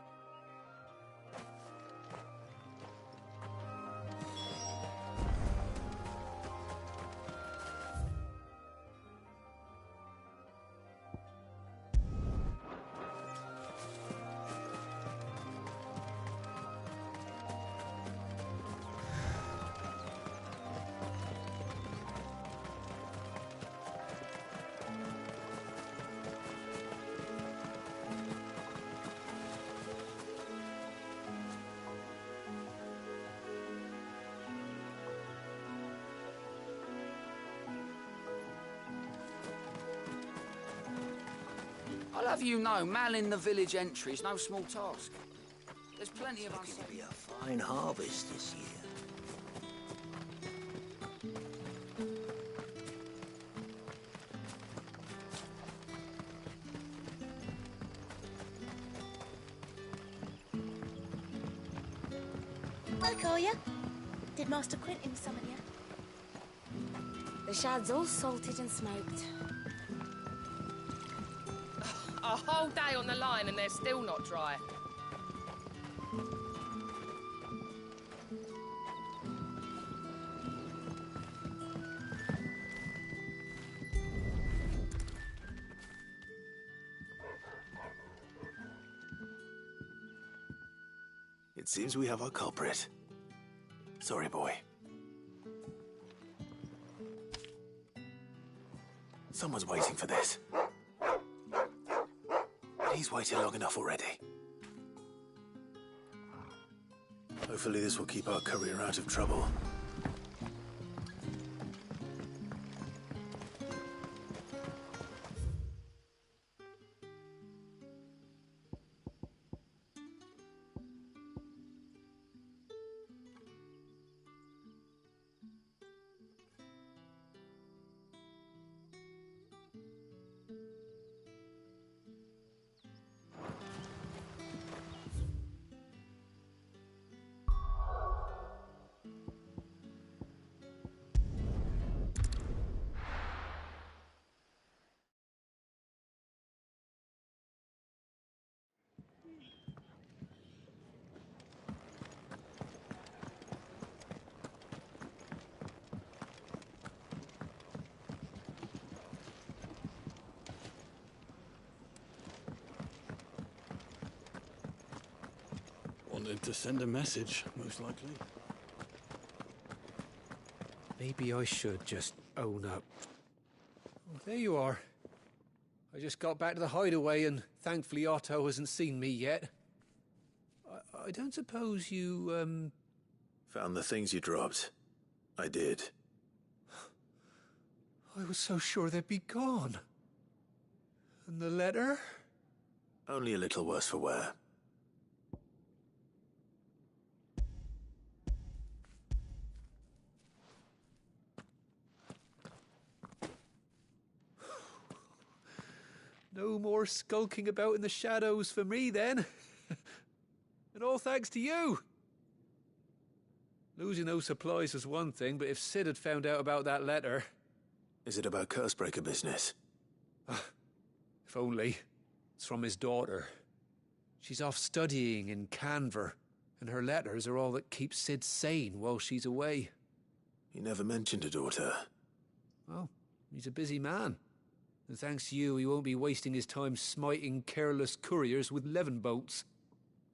I'll have you know, manning the village entry is no small task. There's plenty of us. It's looking to be a fine harvest this year. Hi, Kolya. Did Master Quentin summon you? The shad's all salted and smoked. A whole day on the line and they're still not dry. It seems we have our culprit. Sorry, boy. Someone's waiting for this. He's waited long enough already. Hopefully this will keep our courier out of trouble. Wanted to send a message, most likely. Maybe I should just own up. Oh, there you are. I just got back to the hideaway and thankfully Otto hasn't seen me yet. I don't suppose you, Found the things you dropped. I did. I was so sure they'd be gone. And the letter? Only a little worse for wear. No more skulking about in the shadows for me, then. And all thanks to you. Losing those supplies was one thing, but if Sid had found out about that letter... Is it about Cursebreaker business? If only. It's from his daughter. She's off studying in Canver, and her letters are all that keep Sid sane while she's away. He never mentioned a daughter. Well, he's a busy man. And thanks to you, he won't be wasting his time smiting careless couriers with levin bolts.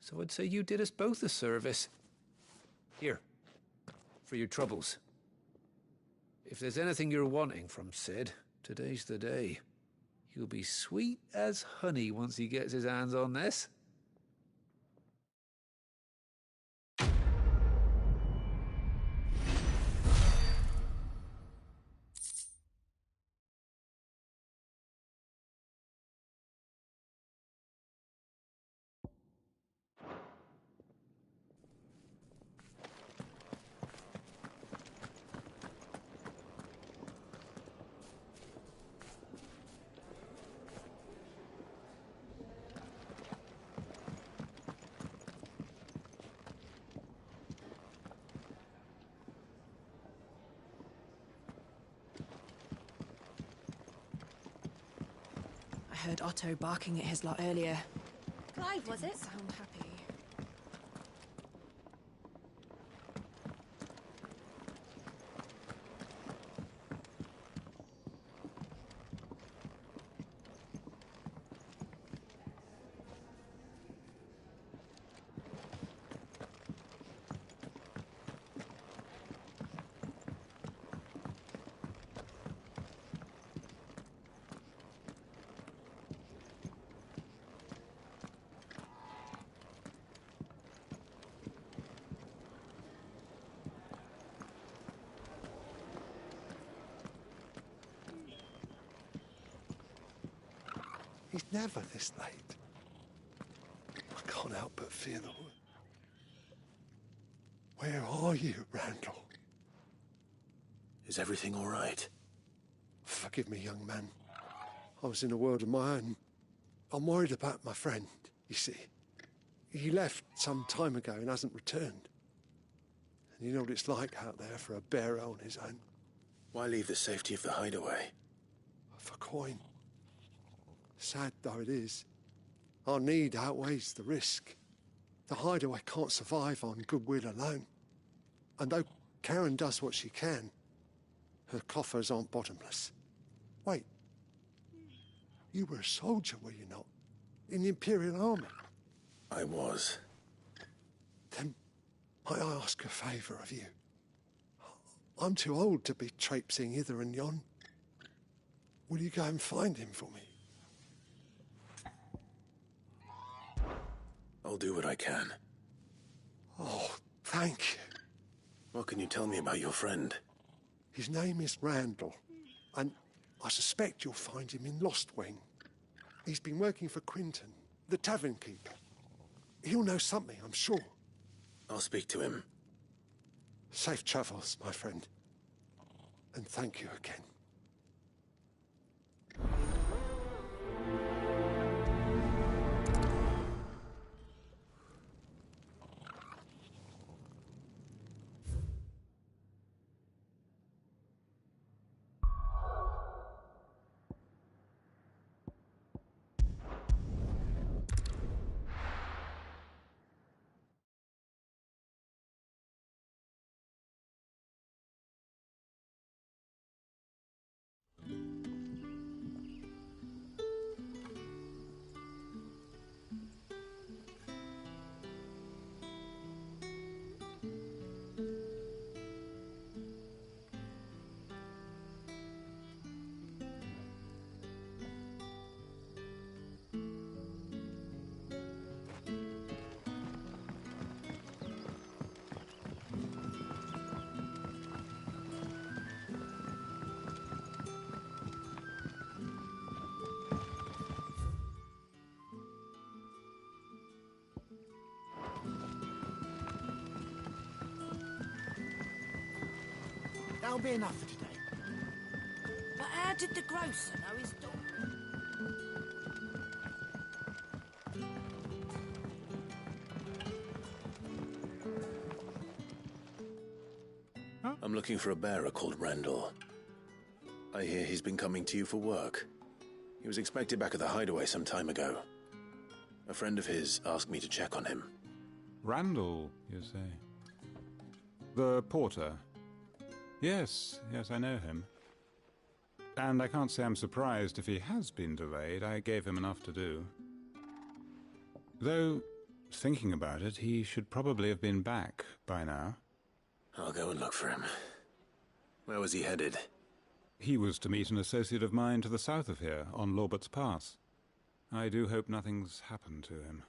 So I'd say you did us both a service. Here, for your troubles. If there's anything you're wanting from Sid, today's the day. He'll be sweet as honey once he gets his hands on this. I heard Otto barking at his lot earlier. Clive, was it? Sound happy. He's never this late. I can't help but feel the... Where are you, Randall? Is everything all right? Forgive me, young man. I was in a world of my own. I'm worried about my friend, you see. He left some time ago and hasn't returned. And you know what it's like out there for a bearer on his own. Why leave the safety of the hideaway? For coin. Sad though it is, our need outweighs the risk. The hideaway can't survive on goodwill alone. And though Karen does what she can, her coffers aren't bottomless. Wait, you were a soldier, were you not? In the Imperial Army? I was. Then, might I ask a favour of you? I'm too old to be traipsing hither and yon. Will you go and find him for me? I'll do what I can. Oh, thank you. What can you tell me about your friend? His name is Randall, and I suspect you'll find him in Lost Wing. He's been working for Quinton, the tavern keeper. He'll know something, I'm sure. I'll speak to him. Safe travels, my friend. And thank you again. That'll be enough for today. But how did the grocer know his dog? I'm looking for a bearer called Randall. I hear he's been coming to you for work. He was expected back at the hideaway some time ago. A friend of his asked me to check on him. Randall, you say? The porter? Yes, I know him. And I can't say I'm surprised if he has been delayed. I gave him enough to do. Though, thinking about it, he should probably have been back by now. I'll go and look for him. Where was he headed? He was to meet an associate of mine to the south of here, on Lorbert's Pass. I do hope nothing's happened to him.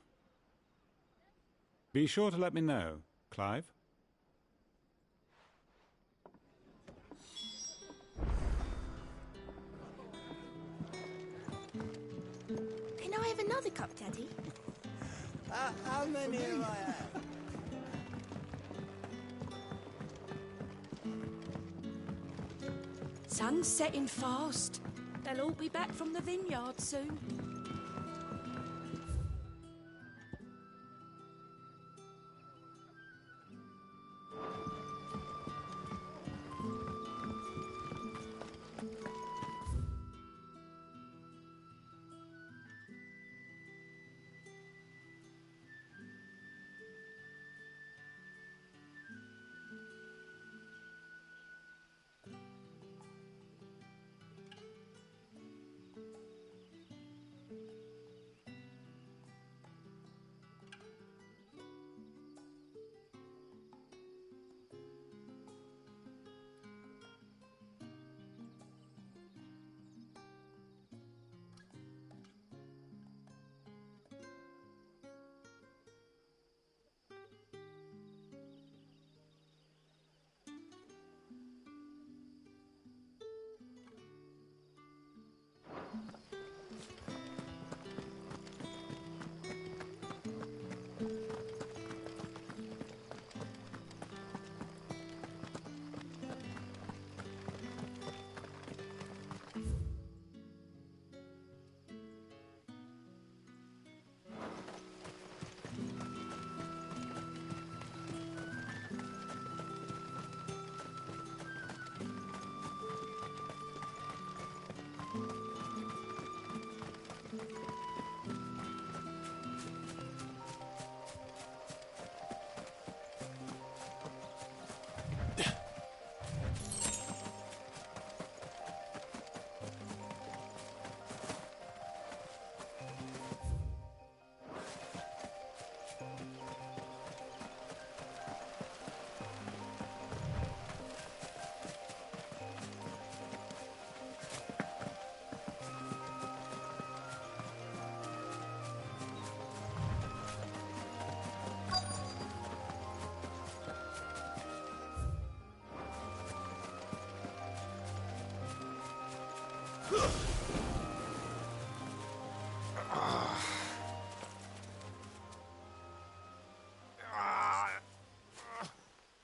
Be sure to let me know, Clive. Can I have another cup, Daddy? How many have I had? Sun's setting fast. They'll all be back from the vineyard soon.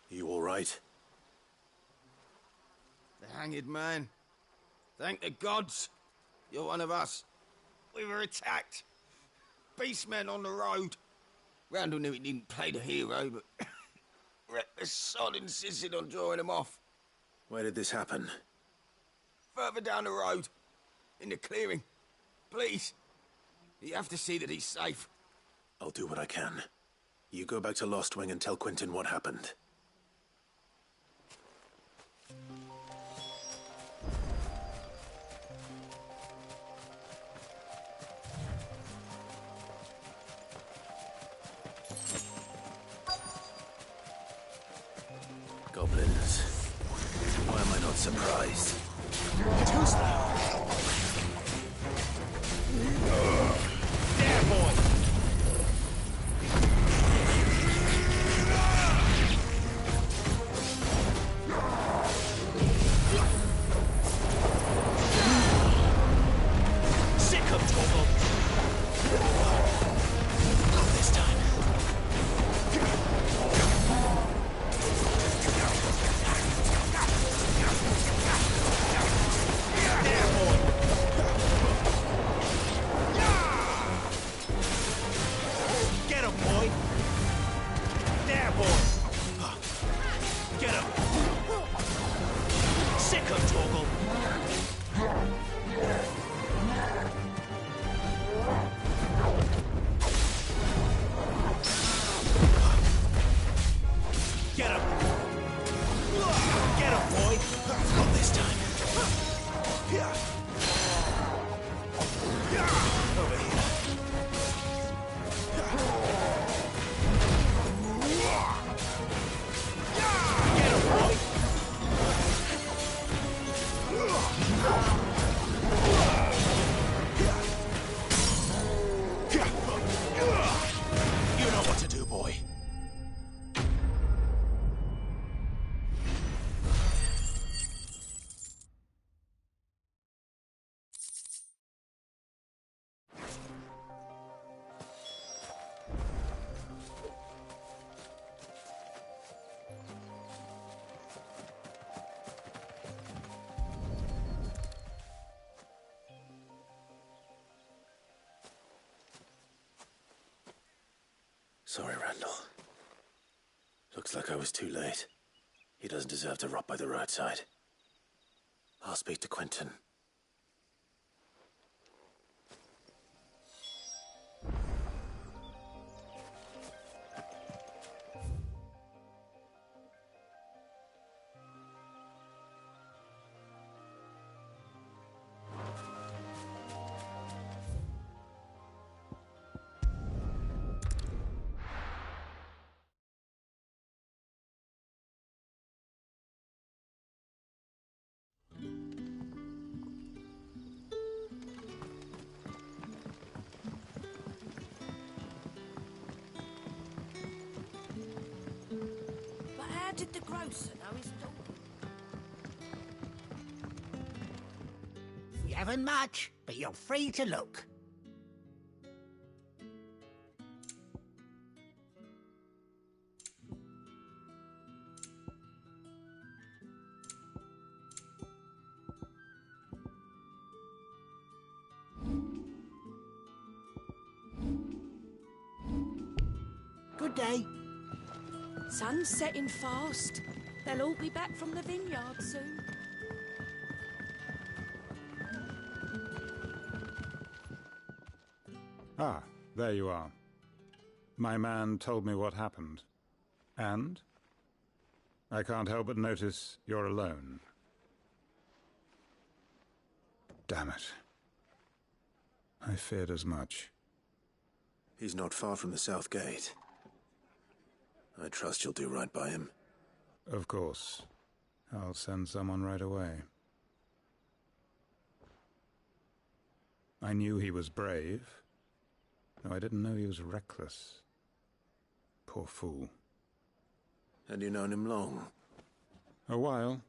You all right? The hanged man. Thank the gods. You're one of us. We were attacked. Beastmen on the road. Randall knew he didn't play the hero, but reckless sod insisted on drawing him off. Where did this happen? Further down the road. In the clearing. Please. You have to see that he's safe. I'll do what I can. You go back to Lost Wing and tell Quentin what happened. Goblins. Why am I not surprised? Too slow. There, boy! Sick of Torgal! Not this time. There, boy! Get him, boy! There, boy! Get him! Sick of Torgal! Get him! Get him, boy! Not this time. Over here. Get him, boy! You know what to do, boy. Sorry, Randall. Looks like I was too late. He doesn't deserve to rot by the roadside. I'll speak to Quentin. But how did the grocer know his daughter? We haven't much, but you're free to look. Good day. Sun's setting fast. They'll all be back from the vineyard soon. Ah, there you are. My man told me what happened. And? I can't help but notice you're alone. Damn it. I feared as much. He's not far from the South Gate. I trust you'll do right by him. Of course. I'll send someone right away. I knew he was brave, though I didn't know he was reckless. Poor fool. Had you known him long? A while.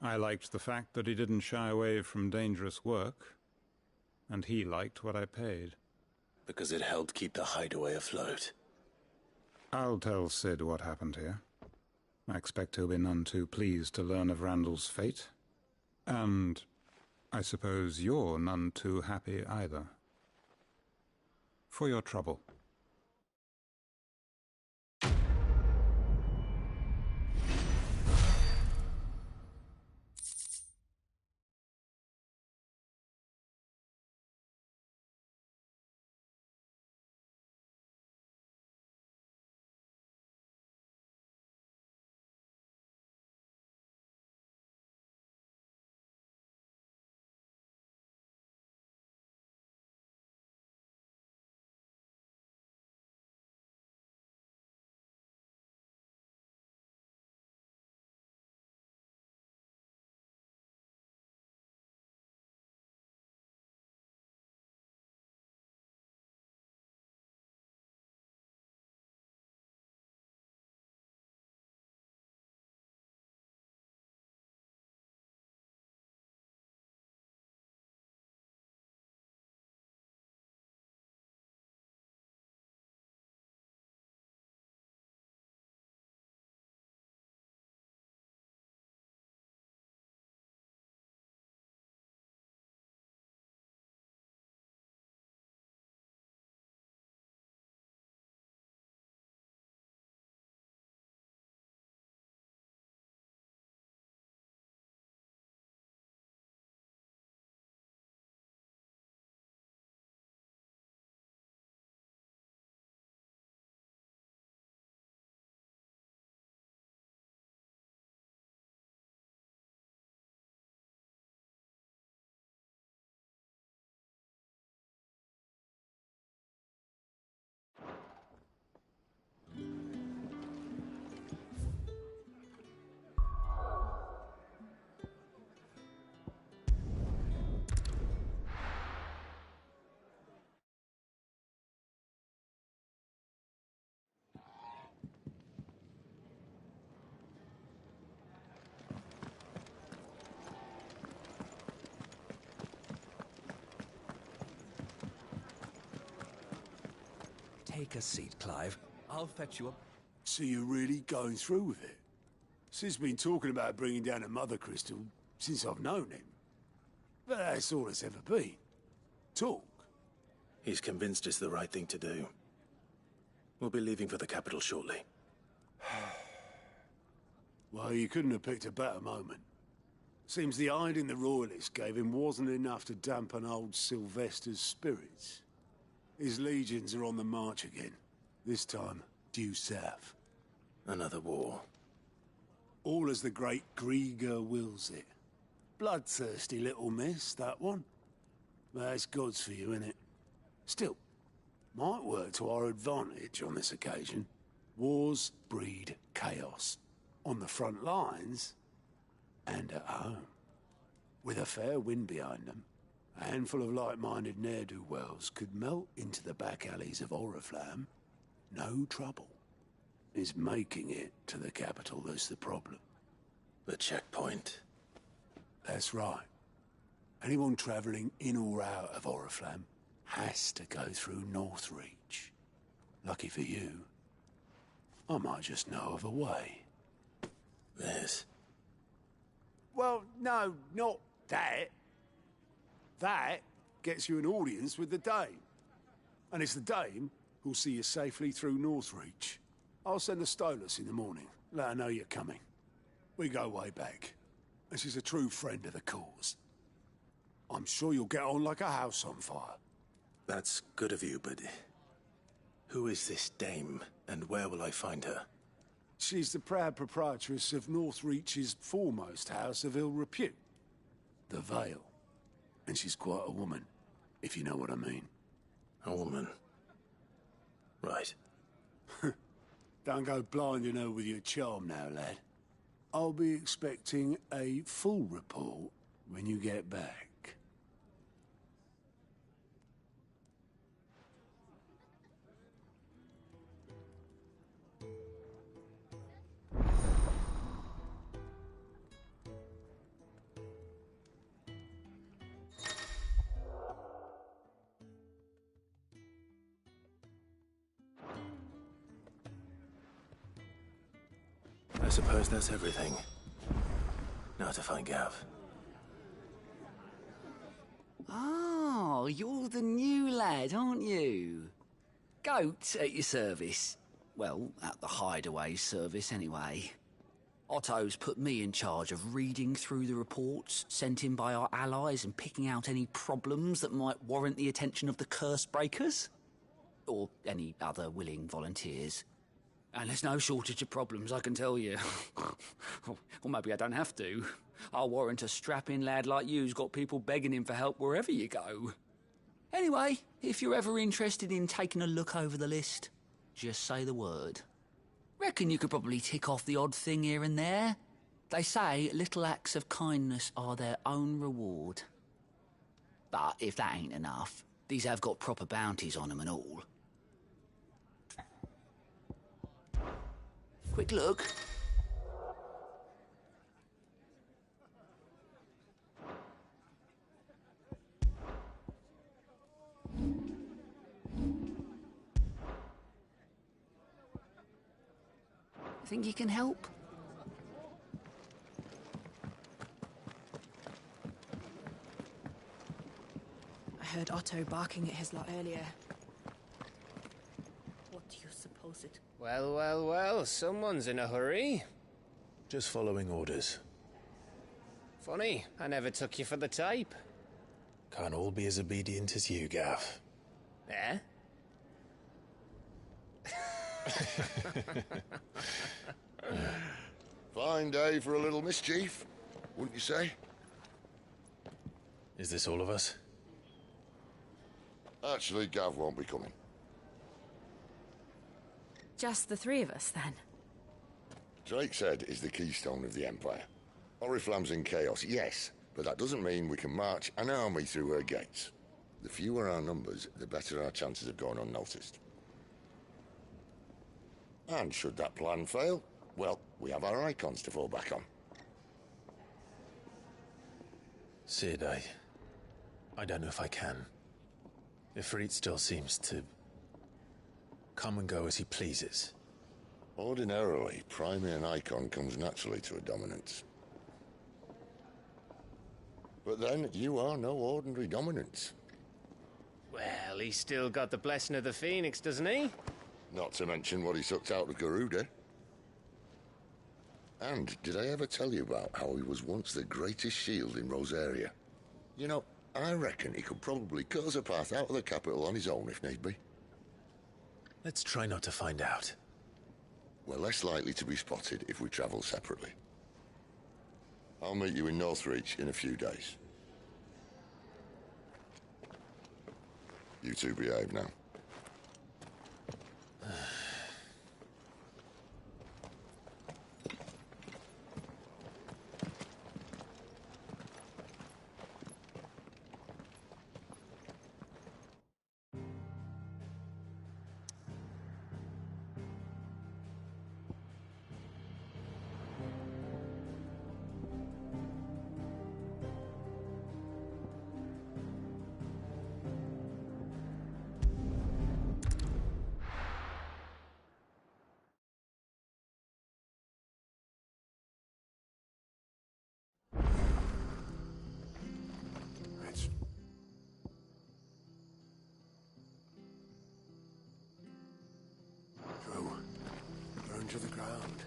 I liked the fact that he didn't shy away from dangerous work, and he liked what I paid. Because it helped keep the hideaway afloat. I'll tell Sid what happened here. I expect he'll be none too pleased to learn of Randall's fate. And I suppose you're none too happy either. For your trouble. Take a seat, Clive. I'll fetch you up. So you're really going through with it? Sid's been talking about bringing down a mother crystal since I've known him. But that's all it's ever been. Talk. He's convinced it's the right thing to do. We'll be leaving for the capital shortly. Well, you couldn't have picked a better moment. Seems the hiding the Royalists gave him wasn't enough to dampen old Sylvester's spirits. His legions are on the march again. This time, due south. Another war. All as the great Grieger wills it. Bloodthirsty little miss, that one. That's God's for you, innit? Still, might work to our advantage on this occasion. Wars breed chaos. On the front lines, and at home. With a fair wind behind them, a handful of like-minded ne'er-do-wells could melt into the back alleys of Oriflamme. No trouble. It's making it to the capital that's the problem. The checkpoint. That's right. Anyone travelling in or out of Oriflamme has to go through Northreach. Lucky for you, I might just know of a way. This? Well, no, not that. That gets you an audience with the Dame. And it's the Dame who'll see you safely through Northreach. I'll send the Stolas in the morning. Let her know you're coming. We go way back. And she's a true friend of the cause. I'm sure you'll get on like a house on fire. That's good of you, but who is this Dame, and where will I find her? She's the proud proprietress of Northreach's foremost house of ill repute, the Vale. And she's quite a woman, if you know what I mean. A woman? Right. Don't go blinding her with your charm now, lad. I'll be expecting a full report when you get back. suppose that's everything. Now to find Gav. Oh, you're the new lad, aren't you? Goat at your service. Well, at the hideaway service, anyway. Otto's put me in charge of reading through the reports sent in by our allies and picking out any problems that might warrant the attention of the curse breakers. Or any other willing volunteers. And there's no shortage of problems, I can tell you. Or maybe I don't have to. I'll warrant a strapping lad like you's got people begging him for help wherever you go. Anyway, if you're ever interested in taking a look over the list, just say the word. Reckon you could probably tick off the odd thing here and there. They say little acts of kindness are their own reward. But if that ain't enough, these have got proper bounties on them and all. Quick look. Think you can help? I heard Otto barking at his lot earlier. What do you suppose it? Well, well, well, someone's in a hurry. Just following orders. Funny, I never took you for the type. Can't all be as obedient as you, Gav. Eh? Fine day for a little mischief, wouldn't you say? Is this all of us? Actually, Gav won't be coming. Just the three of us, then? Drake's Head is the keystone of the Empire. Oriflamme's in chaos, yes, but that doesn't mean we can march an army through her gates. The fewer our numbers, the better our chances of going unnoticed. And should that plan fail, well, we have our icons to fall back on. Sid, I don't know if I can. Ifrit still seems to come and go as he pleases. Ordinarily, priming an icon comes naturally to a dominance. But then, you are no ordinary dominance. Well, he's still got the blessing of the Phoenix, doesn't he? Not to mention what he sucked out of Garuda. And did I ever tell you about how he was once the greatest shield in Rosaria? You know, I reckon he could probably cut us a path out of the capital on his own if need be. Let's try not to find out. We're less likely to be spotted if we travel separately. I'll meet you in Northreach in a few days. You two behave now. To the ground.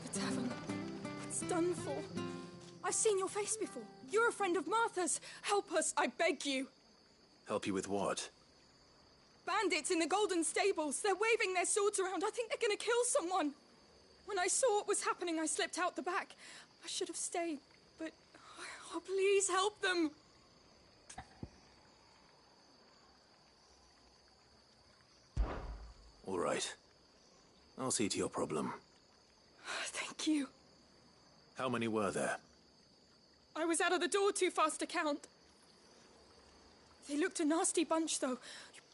The tavern. It's done for. I've seen your face before. You're a friend of Martha's. Help us, I beg you. Help you with what? Bandits in the Golden Stables. They're waving their swords around. I think they're gonna kill someone. When I saw what was happening, I slipped out the back. I should have stayed, but... Oh, please help them. All right. I'll see to your problem. Thank you. How many were there? I was out of the door too fast to count. They looked a nasty bunch, though.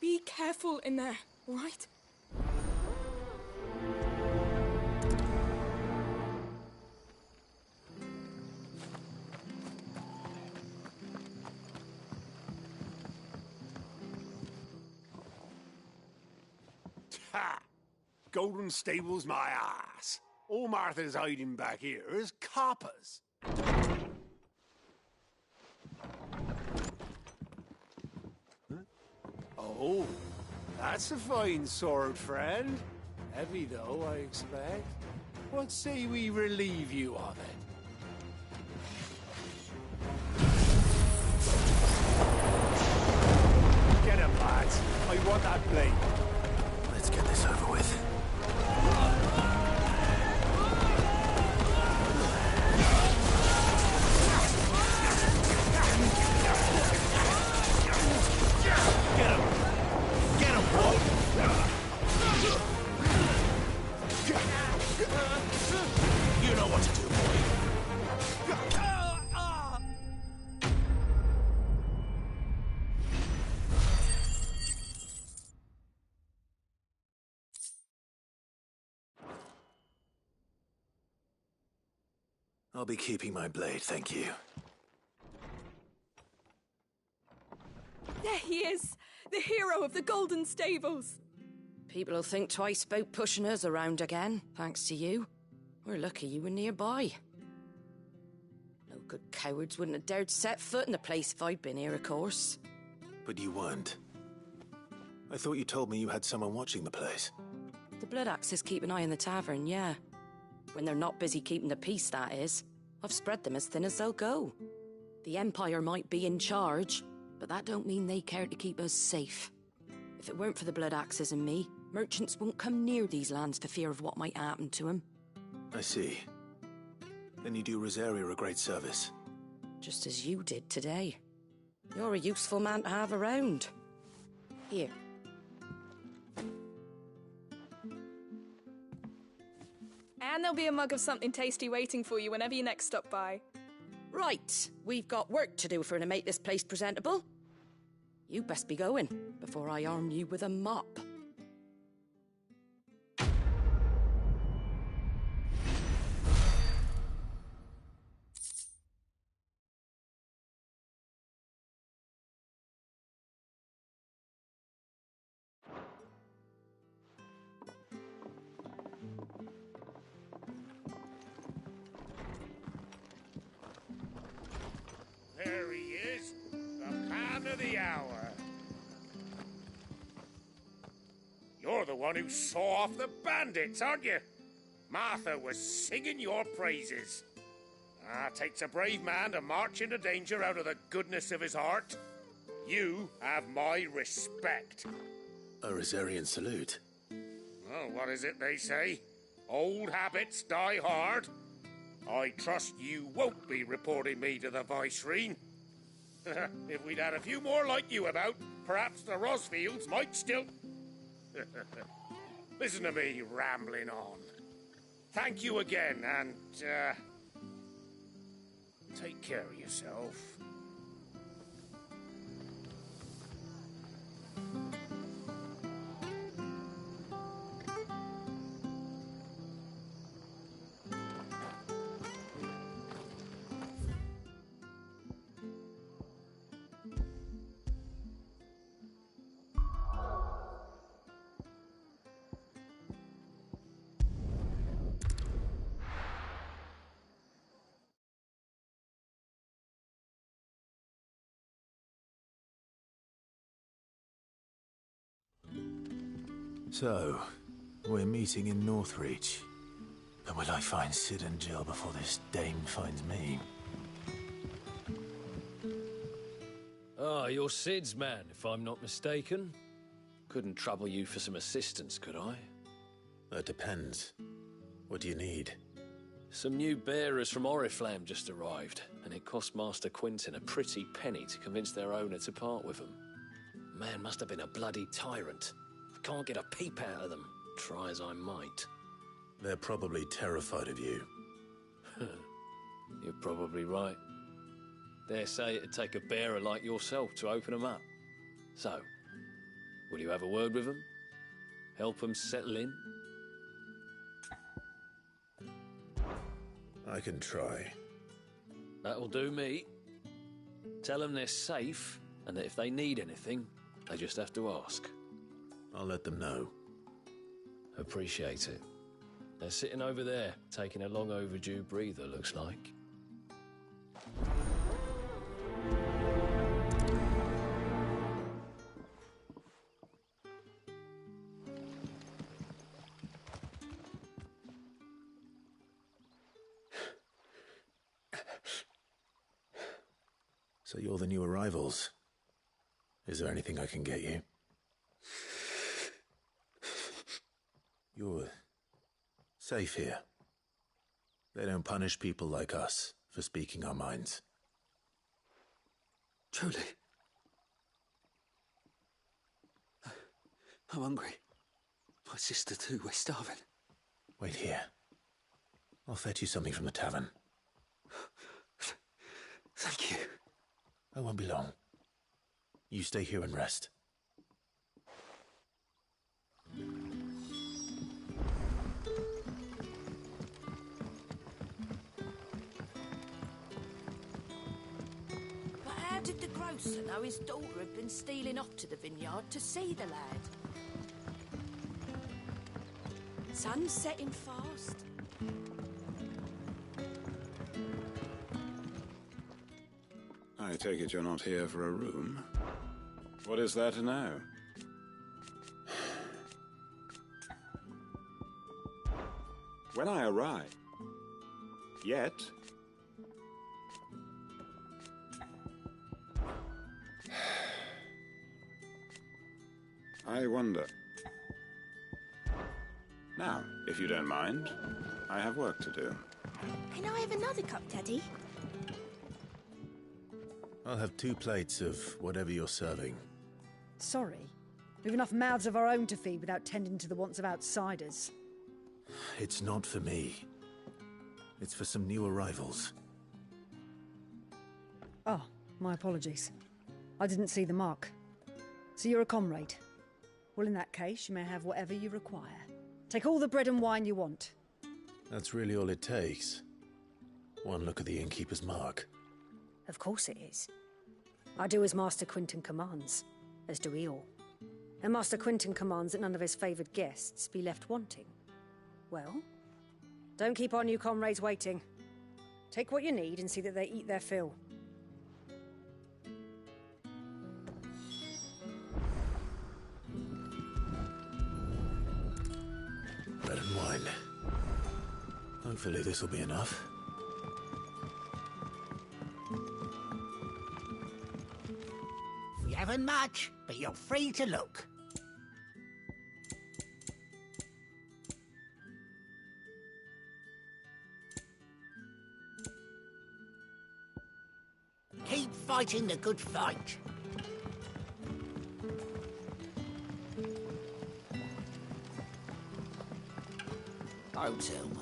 Be careful in there, all right? Ha! Golden Stable's my ass. All Martha's hiding back here is coppers. Huh? Oh, that's a fine sword, friend. Heavy, though, I expect. What say we relieve you of it? Get him, lads. I want that blade. Let's get this over with. Get him! Get him, boy! You know what to do, boy. I'll be keeping my blade, thank you. There he is! The hero of the Golden Stables! People will think twice about pushing us around again, thanks to you. We're lucky you were nearby. No good cowards wouldn't have dared set foot in the place if I'd been here, of course. But you weren't. I thought you told me you had someone watching the place. The Blood Axes keep an eye on the tavern, yeah. When they're not busy keeping the peace, that is. I've spread them as thin as they'll go. The Empire might be in charge, but that don't mean they care to keep us safe. If it weren't for the Blood Axes and me, merchants won't come near these lands for fear of what might happen to them. I see. Then you do Rosaria a great service. Just as you did today. You're a useful man to have around. Here. And there'll be a mug of something tasty waiting for you whenever you next stop by. Right, we've got work to do for to make this place presentable. You best be going, before I arm you with a mop. There he is, the man of the hour. You're the one who saw off the bandits, aren't you? Martha was singing your praises. Takes a brave man to march into danger out of the goodness of his heart. You have my respect. A Rosarian salute. Oh, what is it they say? Old habits die hard. I trust you won't be reporting me to the Viceroy. If we'd had a few more like you about, perhaps the Rosfields might still... Listen to me rambling on. Thank you again, and, take care of yourself. So, we're meeting in Northreach. But will I find Sid and Jill before this dame finds me? Ah, you're Sid's man, if I'm not mistaken. Couldn't trouble you for some assistance, could I? That depends. What do you need? Some new bearers from Oriflamme just arrived, and it cost Master Quinton a pretty penny to convince their owner to part with them. Man must have been a bloody tyrant. Can't get a peep out of them, try as I might. They're probably terrified of you. You're probably right. Dare say it'd take a bearer like yourself to open them up. So, will you have a word with them? Help them settle in? I can try. That'll do me. Tell them they're safe, and that if they need anything, they just have to ask. I'll let them know. Appreciate it. They're sitting over there, taking a long overdue breather, looks like. So you're the new arrivals. Is there anything I can get you? You're safe here. They don't punish people like us for speaking our minds. Truly. I'm hungry. My sister too, we're starving. Wait here. I'll fetch you something from the tavern. Thank you. I won't be long. You stay here and rest. But how did the grocer know his daughter had been stealing off to the vineyard to see the lad? Sun's setting fast. I take it you're not here for a room. What is there to know? When I arrive, yet... I wonder. Now, if you don't mind, I have work to do. Can I have another cup, Daddy? I'll have 2 plates of whatever you're serving. Sorry. We've enough mouths of our own to feed without tending to the wants of outsiders. It's not for me. It's for some new arrivals. Oh, my apologies. I didn't see the mark. So you're a comrade. Well, in that case, you may have whatever you require. Take all the bread and wine you want. That's really all it takes. One look at the innkeeper's mark. Of course it is. I do as Master Quinton commands, as do we all. And Master Quinton commands that none of his favoured guests be left wanting. Well, don't keep our new comrades waiting. Take what you need and see that they eat their fill. Bread and wine. Hopefully this will be enough. You haven't much, but you're free to look. Keep fighting the good fight. Don't tell me.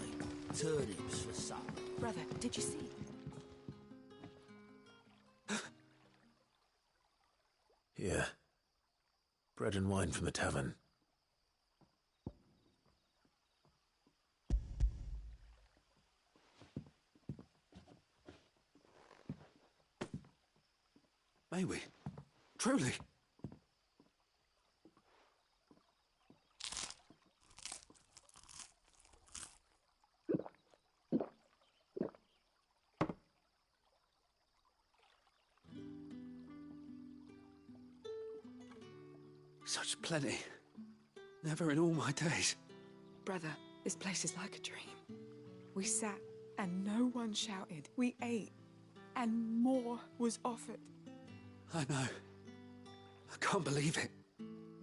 Turnips for supper. Brother, did you see? Here. Bread and wine from the tavern. May we? Truly? Such plenty. Never in all my days. Brother, this place is like a dream. We sat and no one shouted. We ate and more was offered. I know. I can't believe it.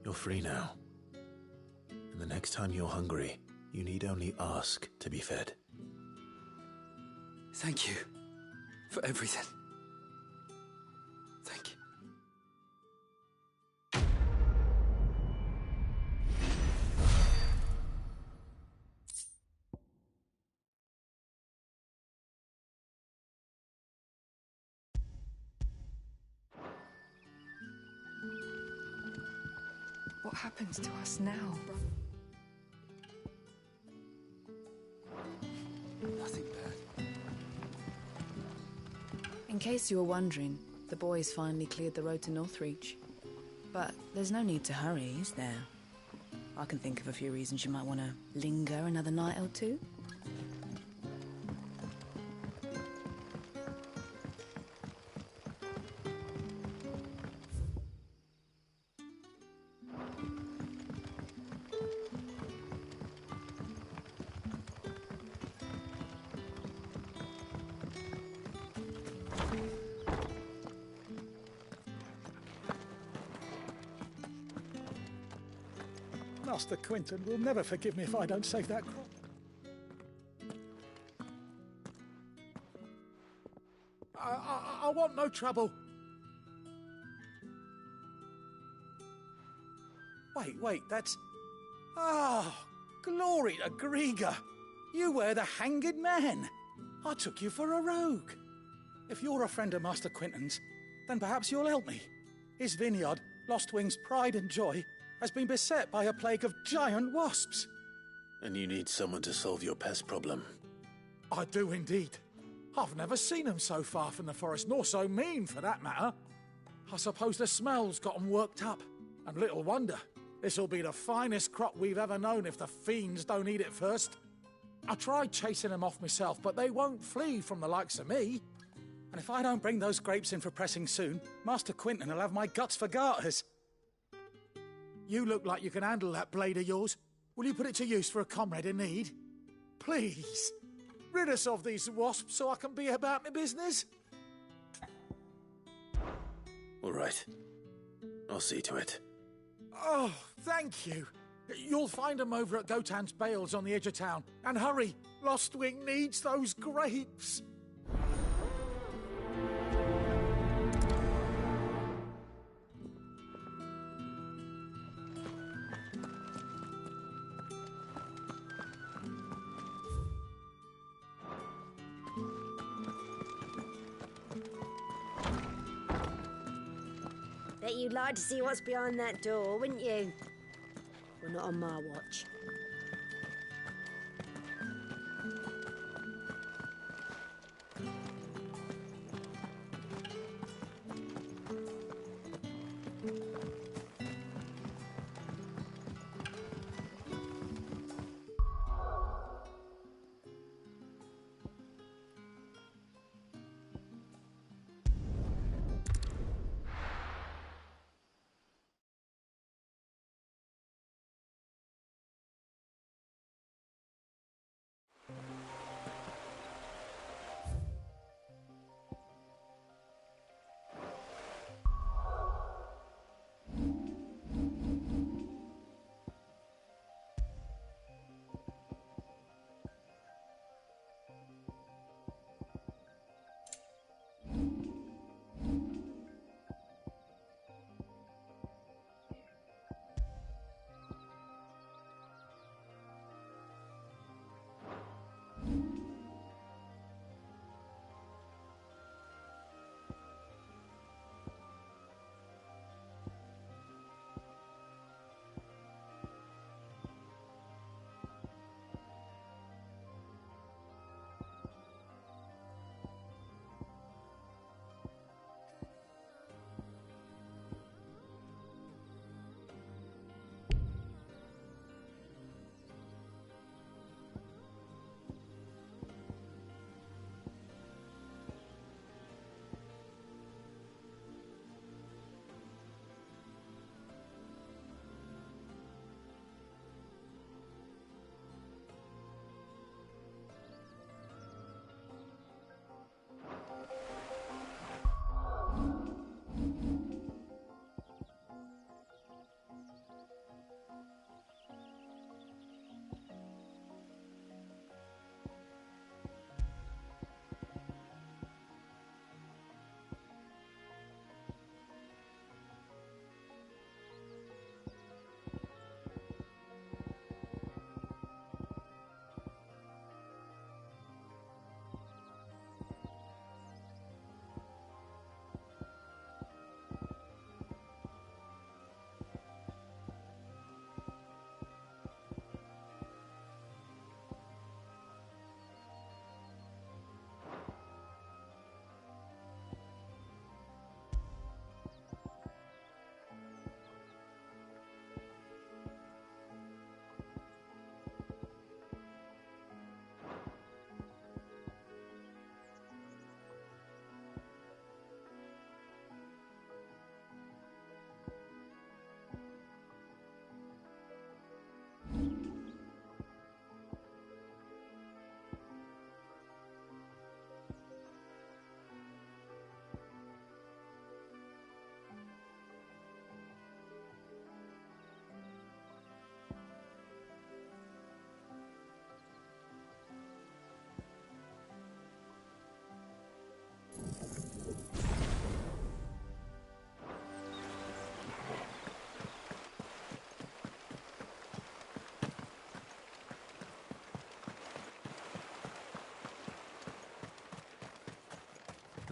You're free now. And the next time you're hungry, you need only ask to be fed. Thank you for everything. Thank you. What happens to us now? Nothing bad. In case you were wondering, the boys finally cleared the road to Northreach. But there's no need to hurry, is there? I can think of a few reasons you might want to linger another night or two. Master Quinton will never forgive me if I don't save that crop. I want no trouble. Wait, that's... Oh, glory to Grieger. You were the hanged man. I took you for a rogue. If you're a friend of Master Quinton's, then perhaps you'll help me. His vineyard, Lostwing's pride and joy, has been beset by a plague of giant wasps. And you need someone to solve your pest problem. I do indeed. I've never seen them so far from the forest, nor so mean, for that matter. I suppose the smell's got 'em worked up. And little wonder. This'll be the finest crop we've ever known if the fiends don't eat it first. I tried chasing them off myself, but they won't flee from the likes of me. And if I don't bring those grapes in for pressing soon, Master Quinton will have my guts for garters. You look like you can handle that blade of yours. Will you put it to use for a comrade in need? Please, rid us of these wasps so I can be about my business. All right. I'll see to it. Oh, thank you. You'll find them over at Gotan's Bales on the edge of town. And hurry, Lostwing needs those grapes. Bet you'd like to see what's behind that door, wouldn't you? Well, not on my watch.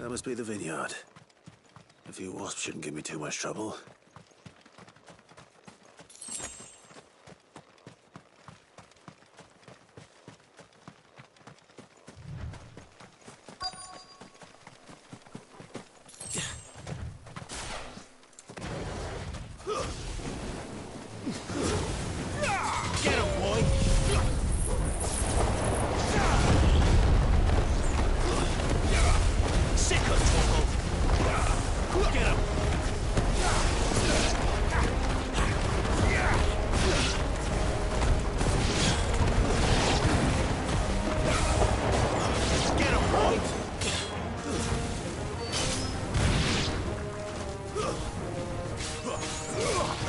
That must be the vineyard. A few wasps shouldn't give me too much trouble. Get him, boy! Sick of Torgal! Get him! Get him, boy!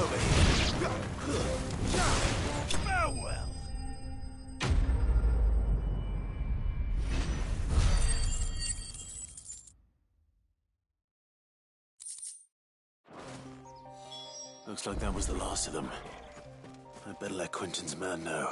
Over here. Farewell! Looks like that was the last of them. I'd better let Quentin's man know.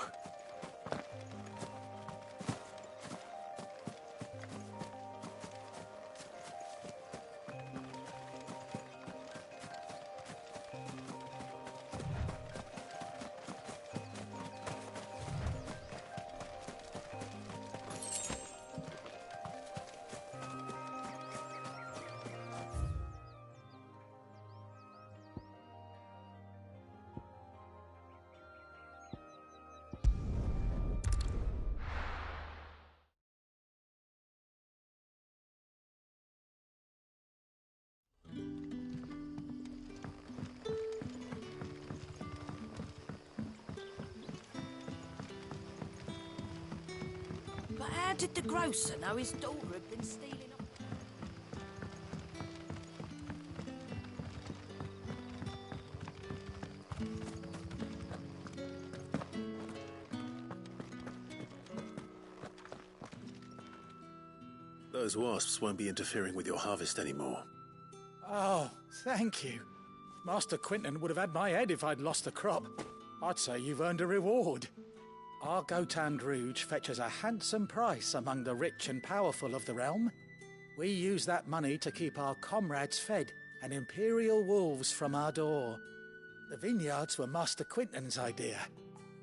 But how did the grocer know his daughter had been stealing up? Those wasps won't be interfering with your harvest anymore. Oh, thank you. Master Quentin would have had my head if I'd lost the crop. I'd say you've earned a reward. Our Gotand Rouge fetches a handsome price among the rich and powerful of the realm. We use that money to keep our comrades fed and imperial wolves from our door. The vineyards were Master Quentin's idea.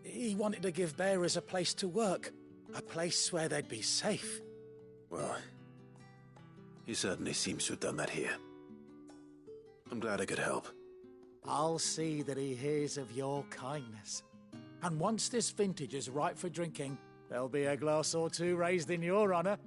He wanted to give bearers a place to work, a place where they'd be safe. Well, he certainly seems to have done that here. I'm glad I could help. I'll see that he hears of your kindness. And once this vintage is ripe for drinking, there'll be a glass or two raised in your honor.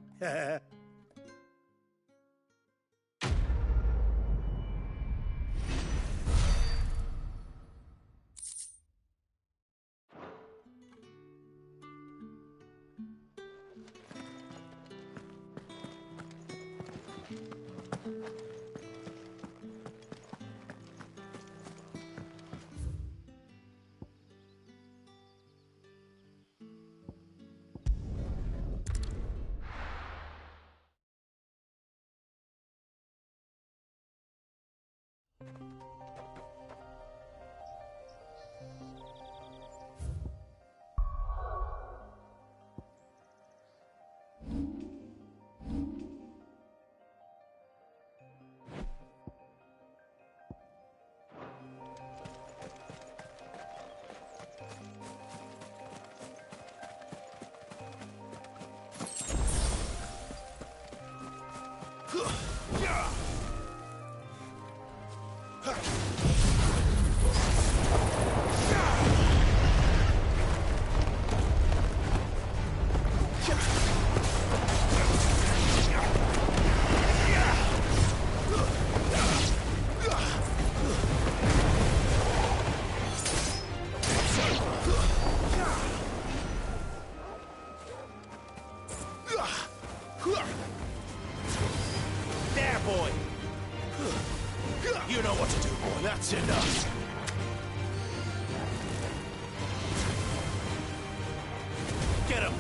There, boy! You know what to do, boy. That's enough. Get him!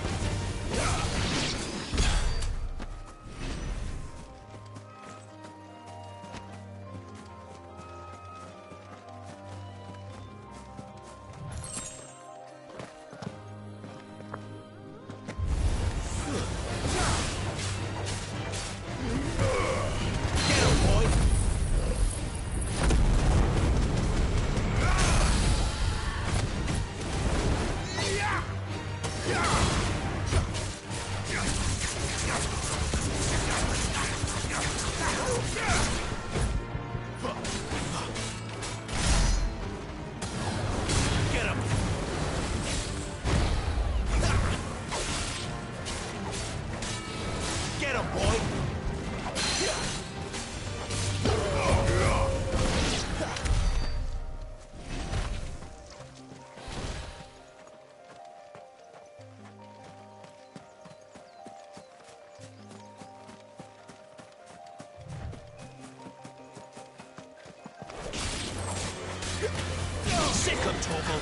Sick 'em, Torgal.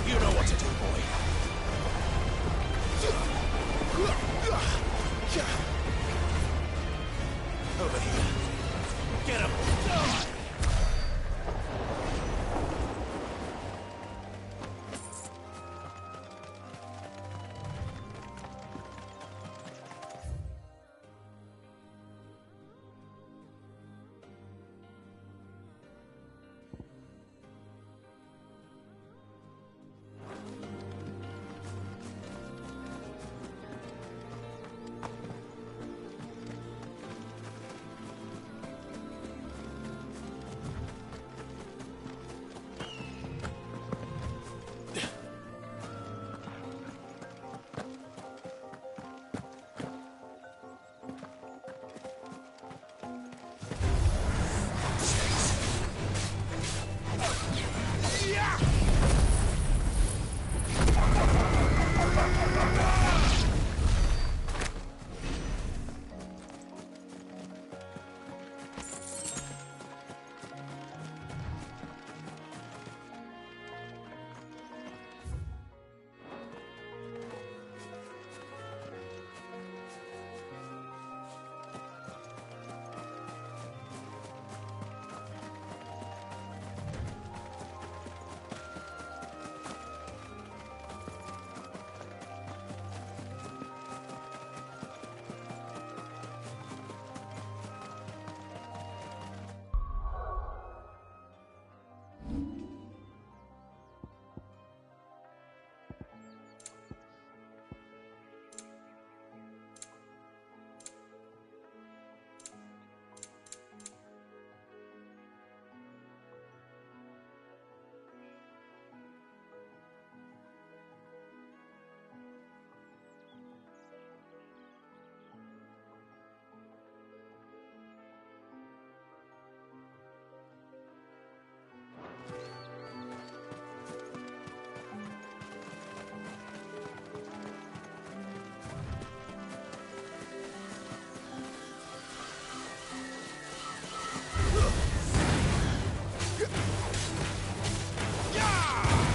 You know what to do, boy. Over here. Get him.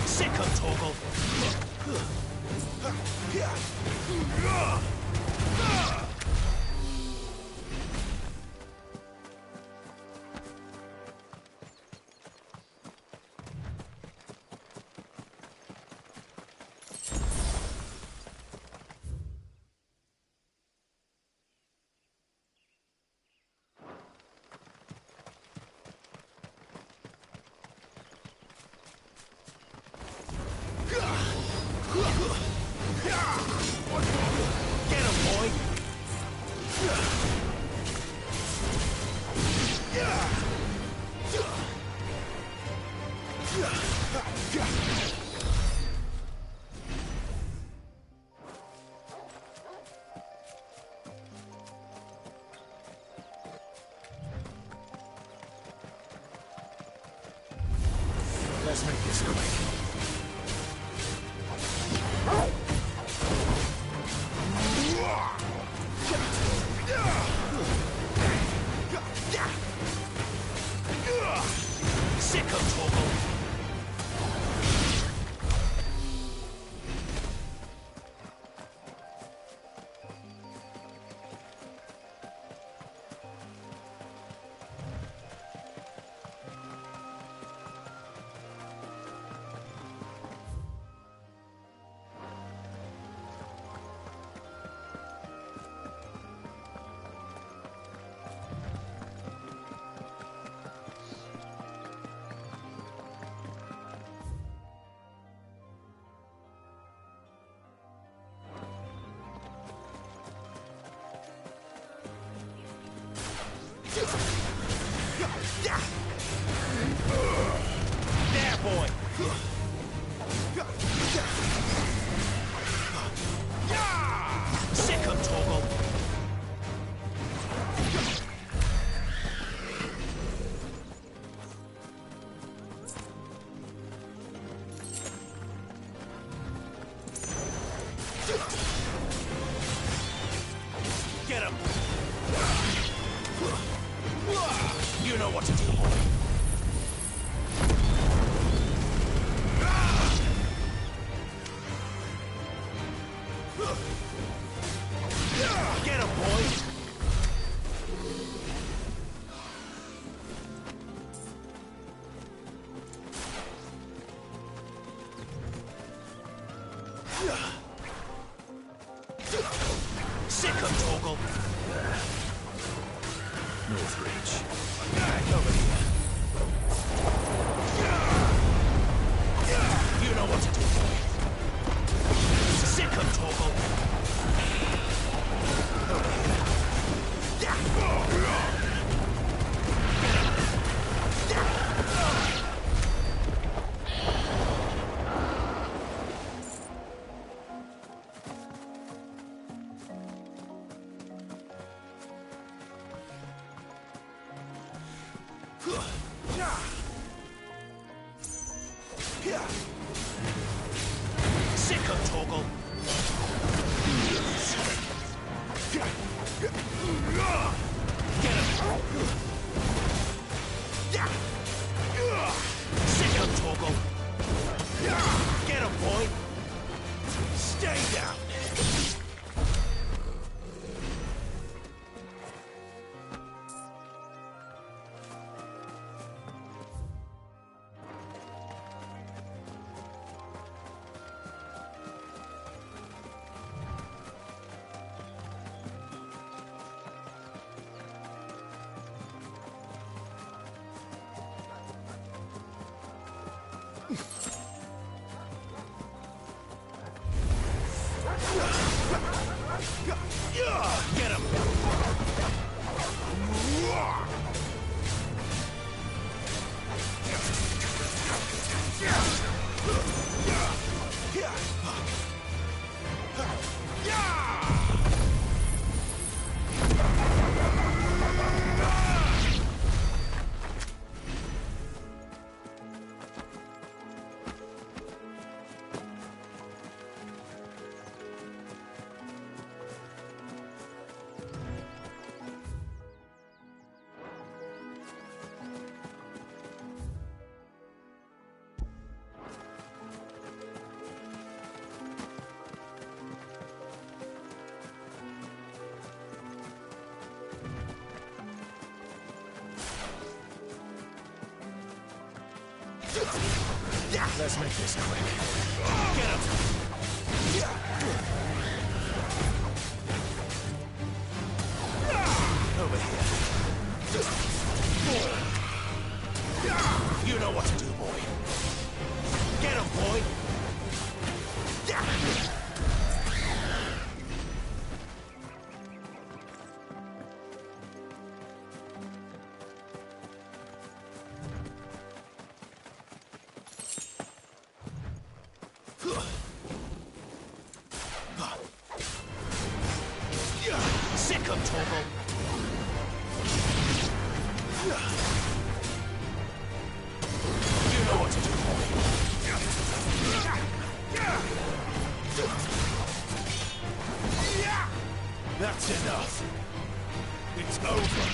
Sick 'em, Torgal. Get him, boy! Let's make this quick. Sick 'em, Torgal. There, boy! Sick 'em, Torgal! Get him! You know what to do, boy. Get him, boy! Sick 'em, Torgal! Northreach. Over here. You know what to do, boy. Sick 'em, Torgal! Over here. Sick 'em, Torgal! Get him! Sick 'em, Torgal! Get him, boy! Stay down! Get him! Let's make this quick. Get him! Over here. You know what to do, boy. Get him, boy! Sick 'em, Torgal! You know what to do, boy. That's enough. It's over.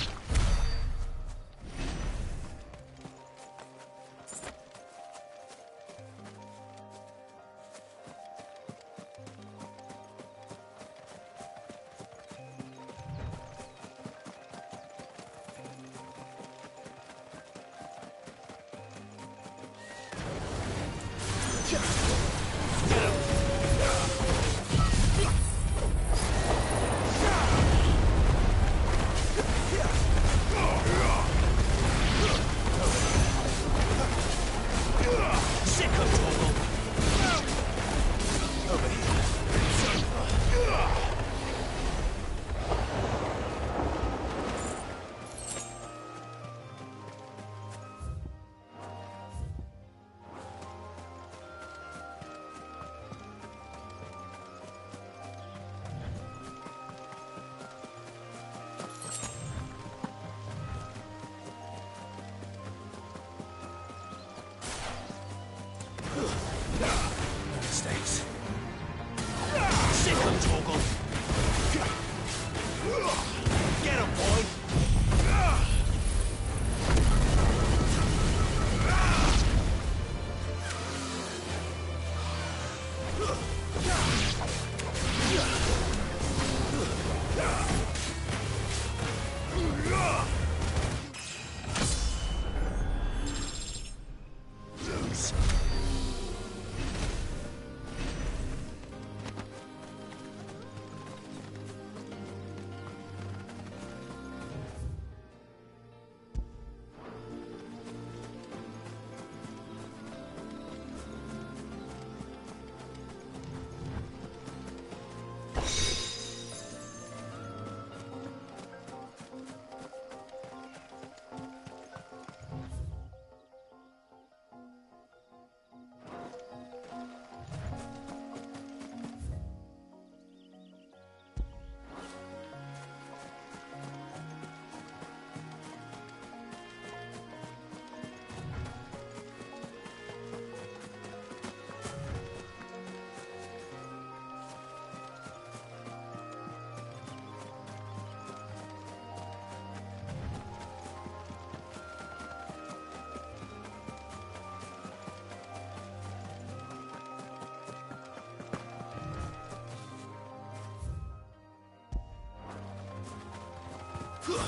Over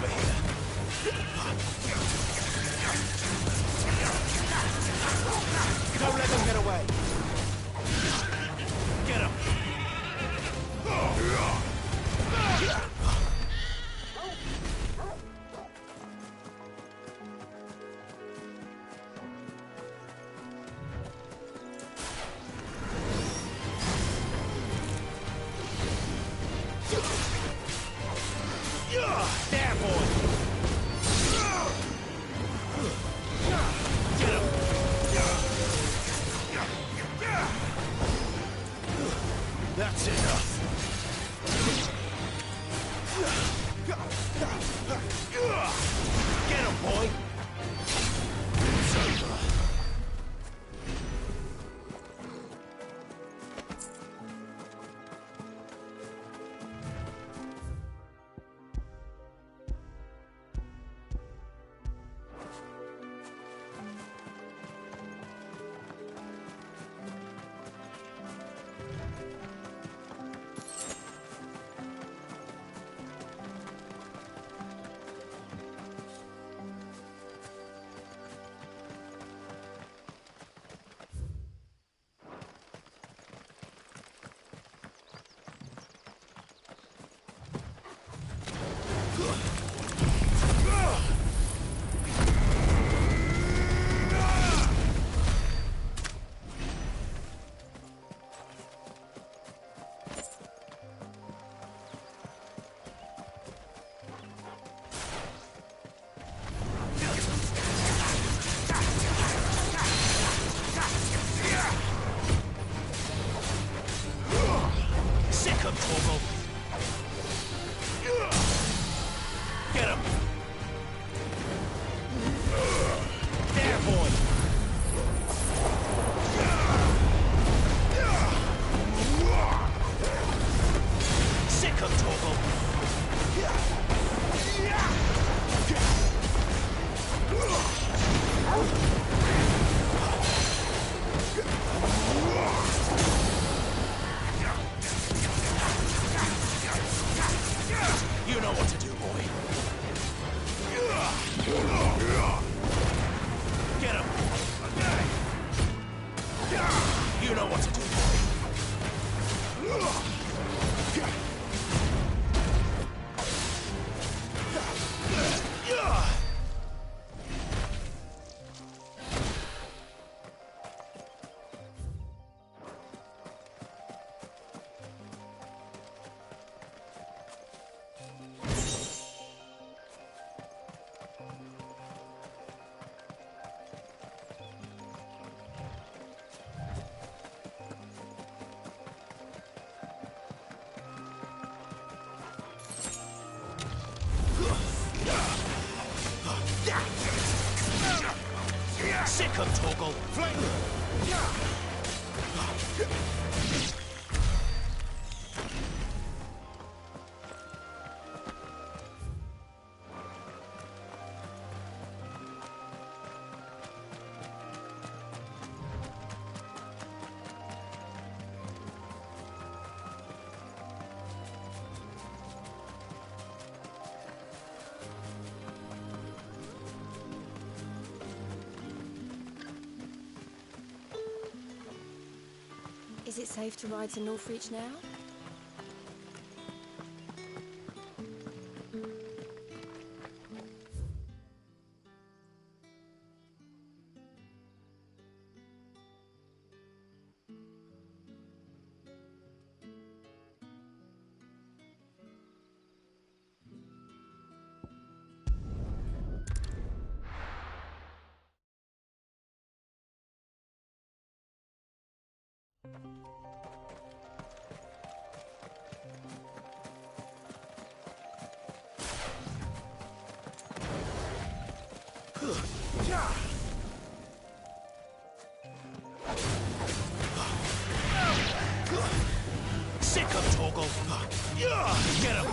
here. Don't let them get away. Get him. There, boy. Get him. That's enough. Get him, boy. It's over. Sick him, Torgal. Get him. There, boy. Sick him, Torgal. You know what to do, boy. Get him. You know what to do, boy. Sick him, Torgal. Flame. Is it safe to ride to Northreach now? Sick him, Torgal. Get him.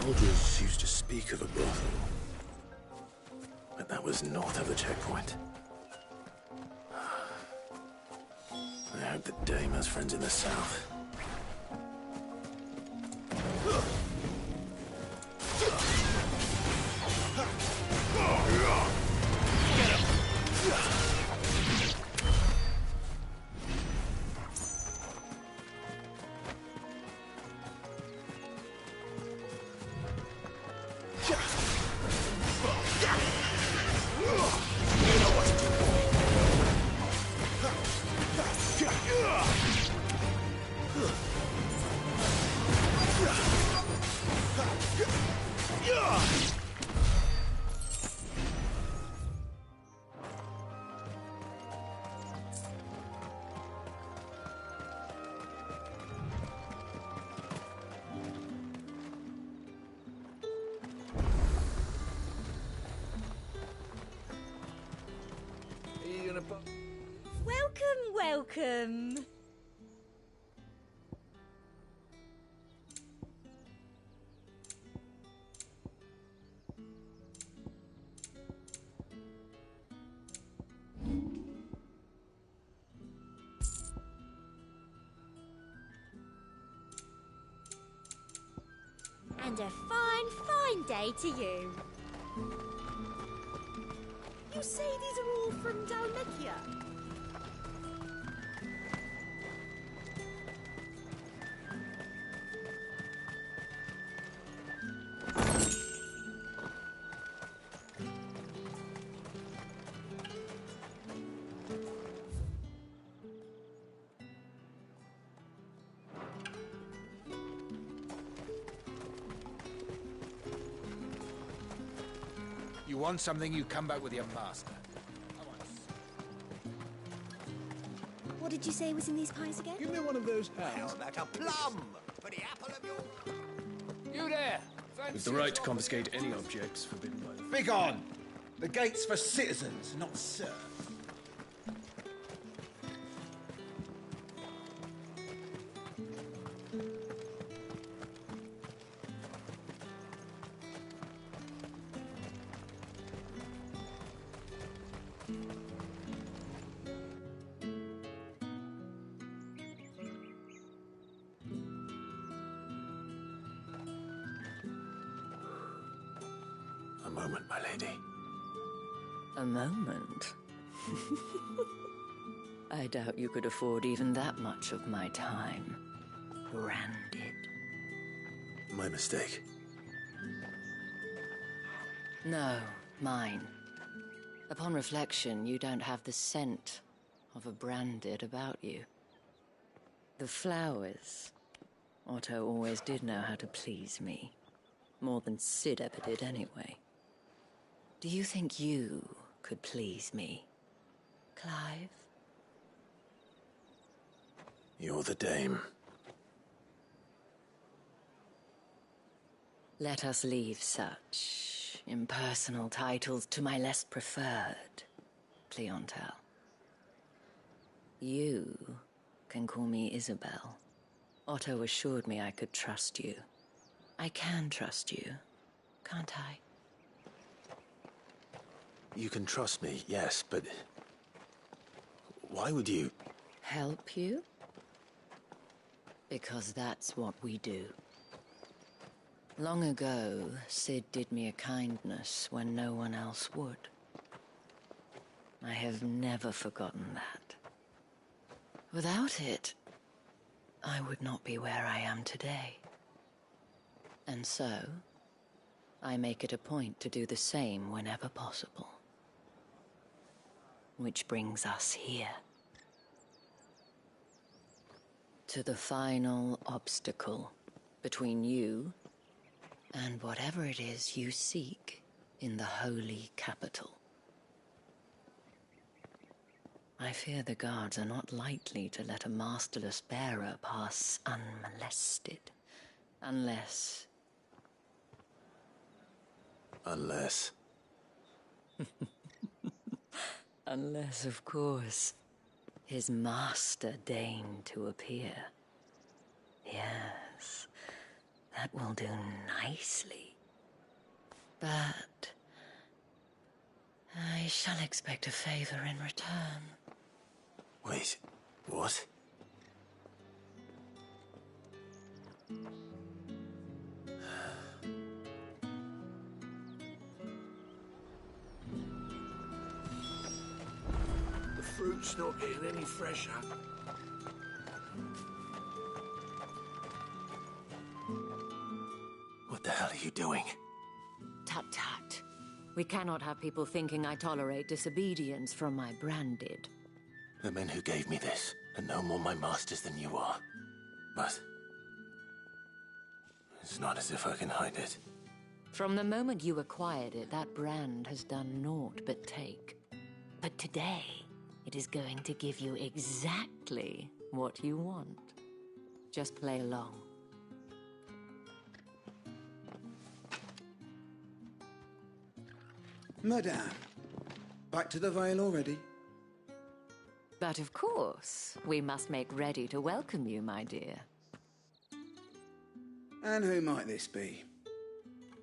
Soldiers used to speak of a brothel, but that was north of the checkpoint. I hope the dame has friends in the south. Welcome. And a fine day to you. You say these are all from Dalmatia? You want something, you come back with your master. What did you say was in these pies again? Give me one of those How about a plum for the apple of your... You there! With the right to confiscate any objects forbidden by the... Begone! The gate's for citizens, not serfs. A moment, my lady. A moment? I doubt you could afford even that much of my time. Branded. My mistake. No, mine. Upon reflection, you don't have the scent of a branded about you. The flowers. Otto always did know how to please me. More than Sid ever did anyway. Do you think you could please me, Clive? You're the dame. Let us leave such impersonal titles to my less preferred clientele. You can call me Isabel. Otto assured me I could trust you. I can trust you, can't I? You can trust me, yes, but... why would you... Help you? Because that's what we do. Long ago, Sid did me a kindness when no one else would. I have never forgotten that. Without it, I would not be where I am today. And so, I make it a point to do the same whenever possible. Which brings us here. To the final obstacle between you and whatever it is you seek in the holy capital. I fear the guards are not likely to let a masterless bearer pass unmolested. Unless... Unless... Unless, of course, his master deigned to appear. Yes, that will do nicely. But... I shall expect a favor in return. Wait, what? The fruit's not getting any fresher. What the hell are you doing? Tut-tut. We cannot have people thinking I tolerate disobedience from my branded. The men who gave me this are no more my masters than you are. But... it's not as if I can hide it. From the moment you acquired it, that brand has done naught but take. But today, it is going to give you exactly what you want. Just play along. Madame, back to the Vale already? But of course, we must make ready to welcome you, my dear. And who might this be?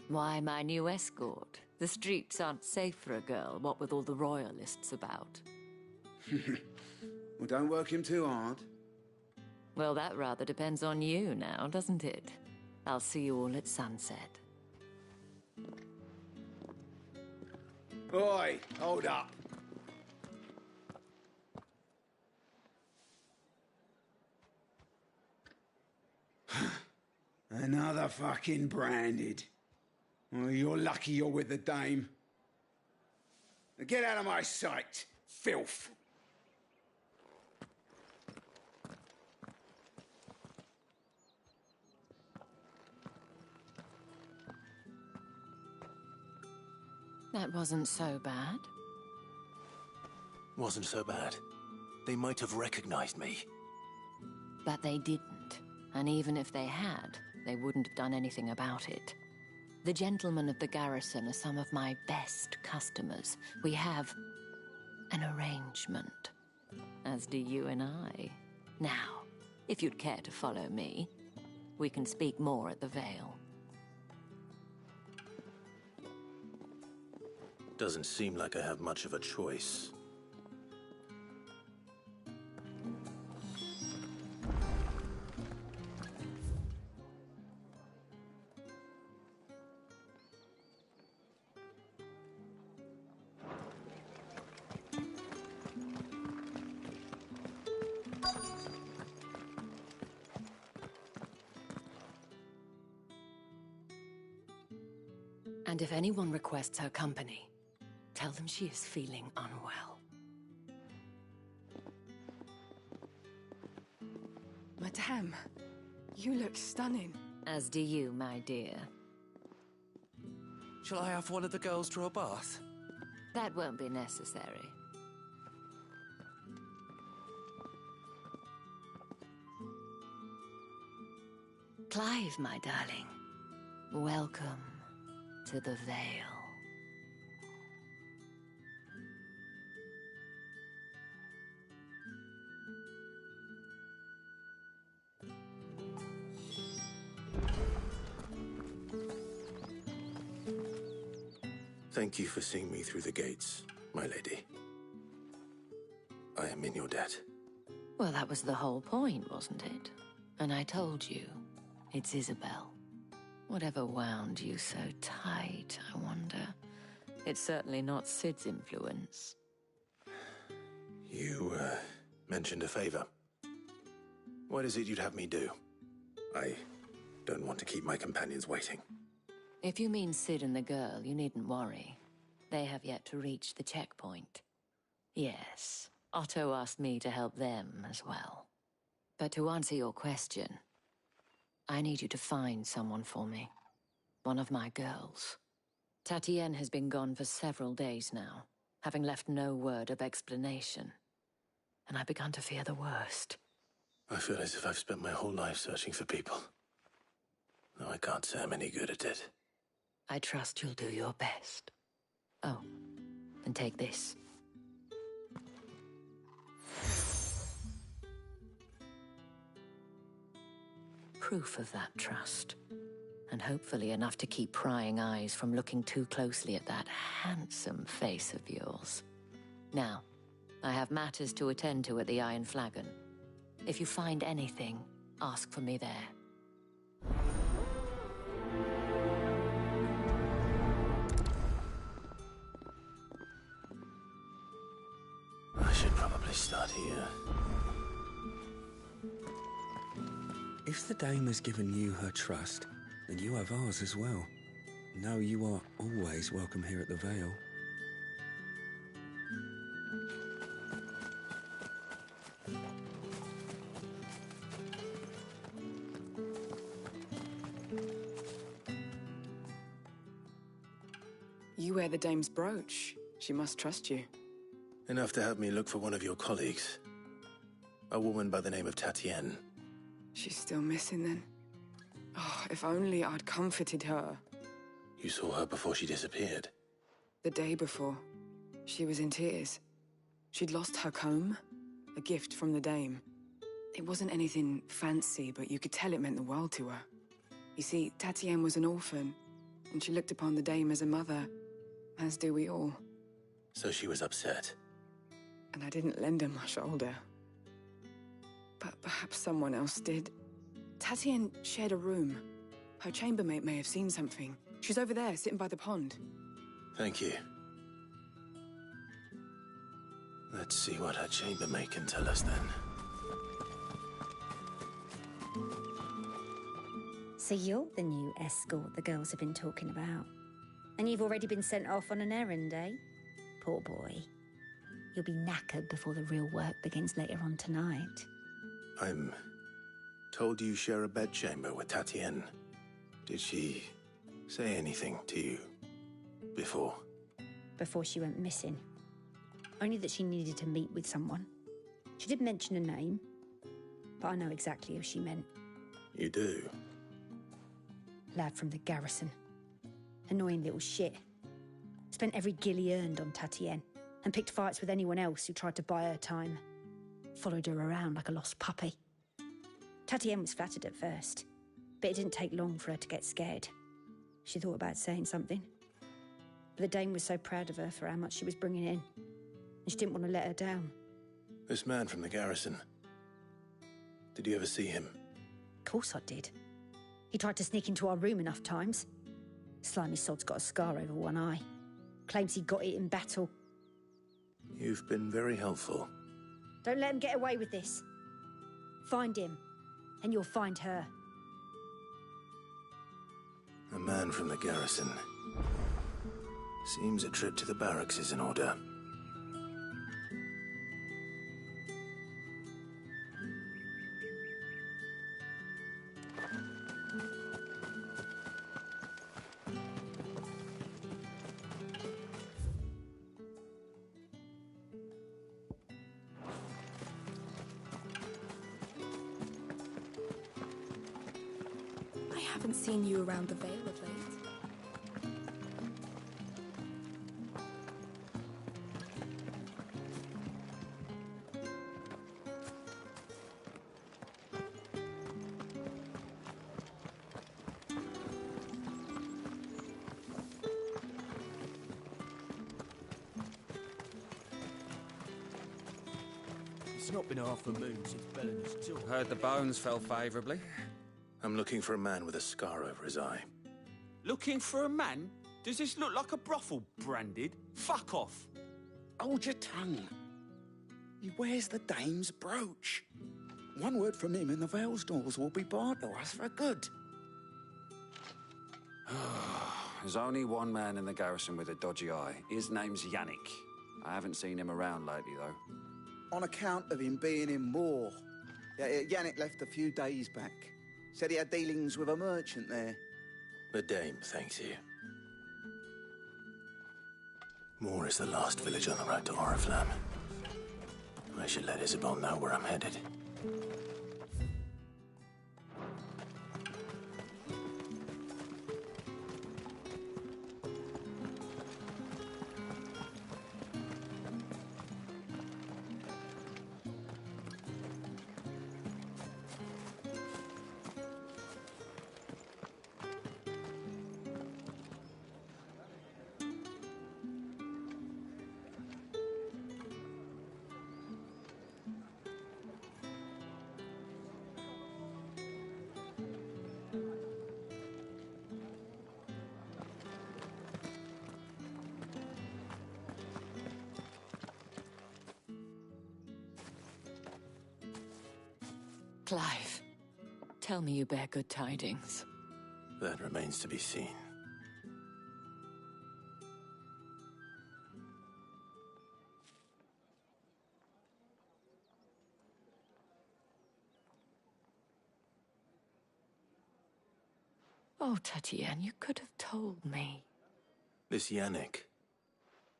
Why, my new escort. The streets aren't safe for a girl, what with all the royalists about. Well, don't work him too hard. Well, that rather depends on you now, doesn't it? I'll see you all at sunset. Oi, hold up. Another fucking branded. Well, you're lucky you're with the dame. Now get out of my sight, filth. That wasn't so bad. Wasn't so bad. They might have recognized me. But they didn't. And even if they had, they wouldn't have done anything about it. The gentlemen of the garrison are some of my best customers. We have an arrangement. As do you and I. Now, if you'd care to follow me, we can speak more at the Vale. Doesn't seem like I have much of a choice. And if anyone requests her company, tell them she is feeling unwell. Madame, you look stunning. As do you, my dear. Shall I have one of the girls draw a bath? That won't be necessary. Clive, my darling. Welcome to the Vale. Thank you for seeing me through the gates, my lady. I am in your debt. Well, that was the whole point, wasn't it? And I told you, it's Isabel. Whatever wound you so tight, I wonder. It's certainly not Sid's influence. You, mentioned a favor. What is it you'd have me do? I don't want to keep my companions waiting. If you mean Sid and the girl, you needn't worry. They have yet to reach the checkpoint. Yes, Otto asked me to help them as well. But to answer your question, I need you to find someone for me. One of my girls. Tatienne has been gone for several days now, having left no word of explanation. And I've begun to fear the worst. I feel as if I've spent my whole life searching for people. Though I can't say I'm any good at it. I trust you'll do your best. Oh, and take this. Proof of that trust. And hopefully enough to keep prying eyes from looking too closely at that handsome face of yours. Now, I have matters to attend to at the Iron Flagon. If you find anything, ask for me there. I should probably start here. If the dame has given you her trust, then you have ours as well. Know you are always welcome here at the Vale. You wear the dame's brooch. She must trust you. Enough to have me look for one of your colleagues. A woman by the name of Tatienne. She's still missing then. Oh, if only I'd comforted her. You saw her before she disappeared? The day before. She was in tears. She'd lost her comb, a gift from the dame. It wasn't anything fancy, but you could tell it meant the world to her. You see, Tatienne was an orphan, and she looked upon the dame as a mother, as do we all. So she was upset. And I didn't lend her my shoulder. But perhaps someone else did. Tatienne shared a room. Her chambermaid may have seen something. She's over there, sitting by the pond. Thank you. Let's see what her chambermaid can tell us then. So you're the new escort the girls have been talking about. And you've already been sent off on an errand, eh? Poor boy. You'll be knackered before the real work begins later on tonight. I'm told you share a bedchamber with Tatienne. Did she say anything to you before? Before she went missing. Only that she needed to meet with someone. She did mention a name, but I know exactly who she meant. You do? Lad from the garrison. Annoying little shit. Spent every guil he earned on Tatienne, and picked fights with anyone else who tried to buy her time. Followed her around like a lost puppy. Tatienne was flattered at first, but it didn't take long for her to get scared. She thought about saying something. But the dame was so proud of her for how much she was bringing in, and she didn't want to let her down. This man from the garrison. Did you ever see him? Of course I did. He tried to sneak into our room enough times. Slimy sod's got a scar over one eye. Claims he got it in battle. You've been very helpful. Don't let him get away with this. Find him, and you'll find her. A man from the garrison. Seems a trip to the barracks is in order. I haven't seen you around the Vale of late. It's not been half a moon since Belena's tour. Heard the bones fell favourably. I'm looking for a man with a scar over his eye. Looking for a man? Does this look like a brothel, Branded? Fuck off. Hold your tongue. He wears the dame's brooch. One word from him and the Vale's doors will be barred to us for good. There's only one man in the garrison with a dodgy eye. His name's Yannick. I haven't seen him around lately, though. On account of him being in Moor. Yannick left a few days back. Said he had dealings with a merchant there. The dame thanks you. Moor is the last village on the road to Oriflamme. I should let Isabel know where I'm headed. Clive, tell me you bear good tidings. That remains to be seen. Oh, Tatienne, you could have told me. This Yannick.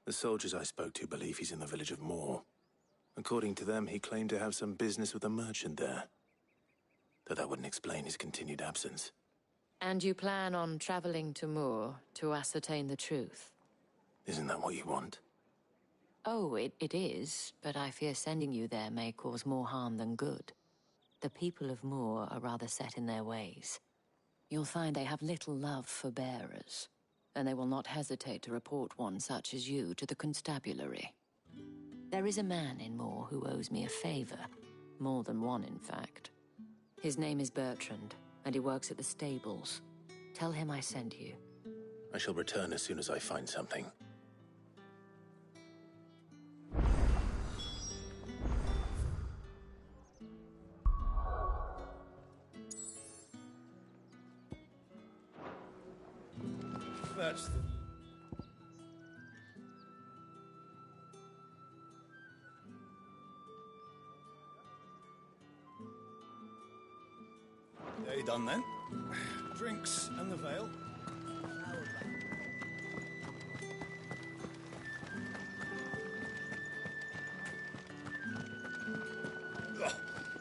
The soldiers I spoke to believe he's in the village of Moor. According to them, he claimed to have some business with a merchant there. Though that wouldn't explain his continued absence. And you plan on traveling to Moor to ascertain the truth? Isn't that what you want? Oh, it is, but I fear sending you there may cause more harm than good. The people of Moor are rather set in their ways. You'll find they have little love for bearers, and they will not hesitate to report one such as you to the constabulary. There is a man in Moor who owes me a favor. More than one, in fact. His name is Bertrand, and he works at the stables. Tell him I sent you. I shall return as soon as I find something. That's the... Yeah, you done then? Drinks and the veil.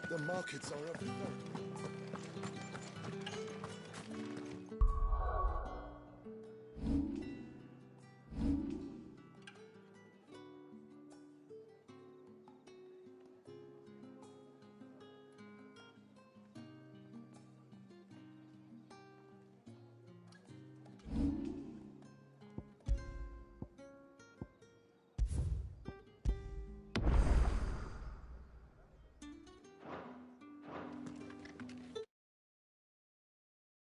The markets are everywhere.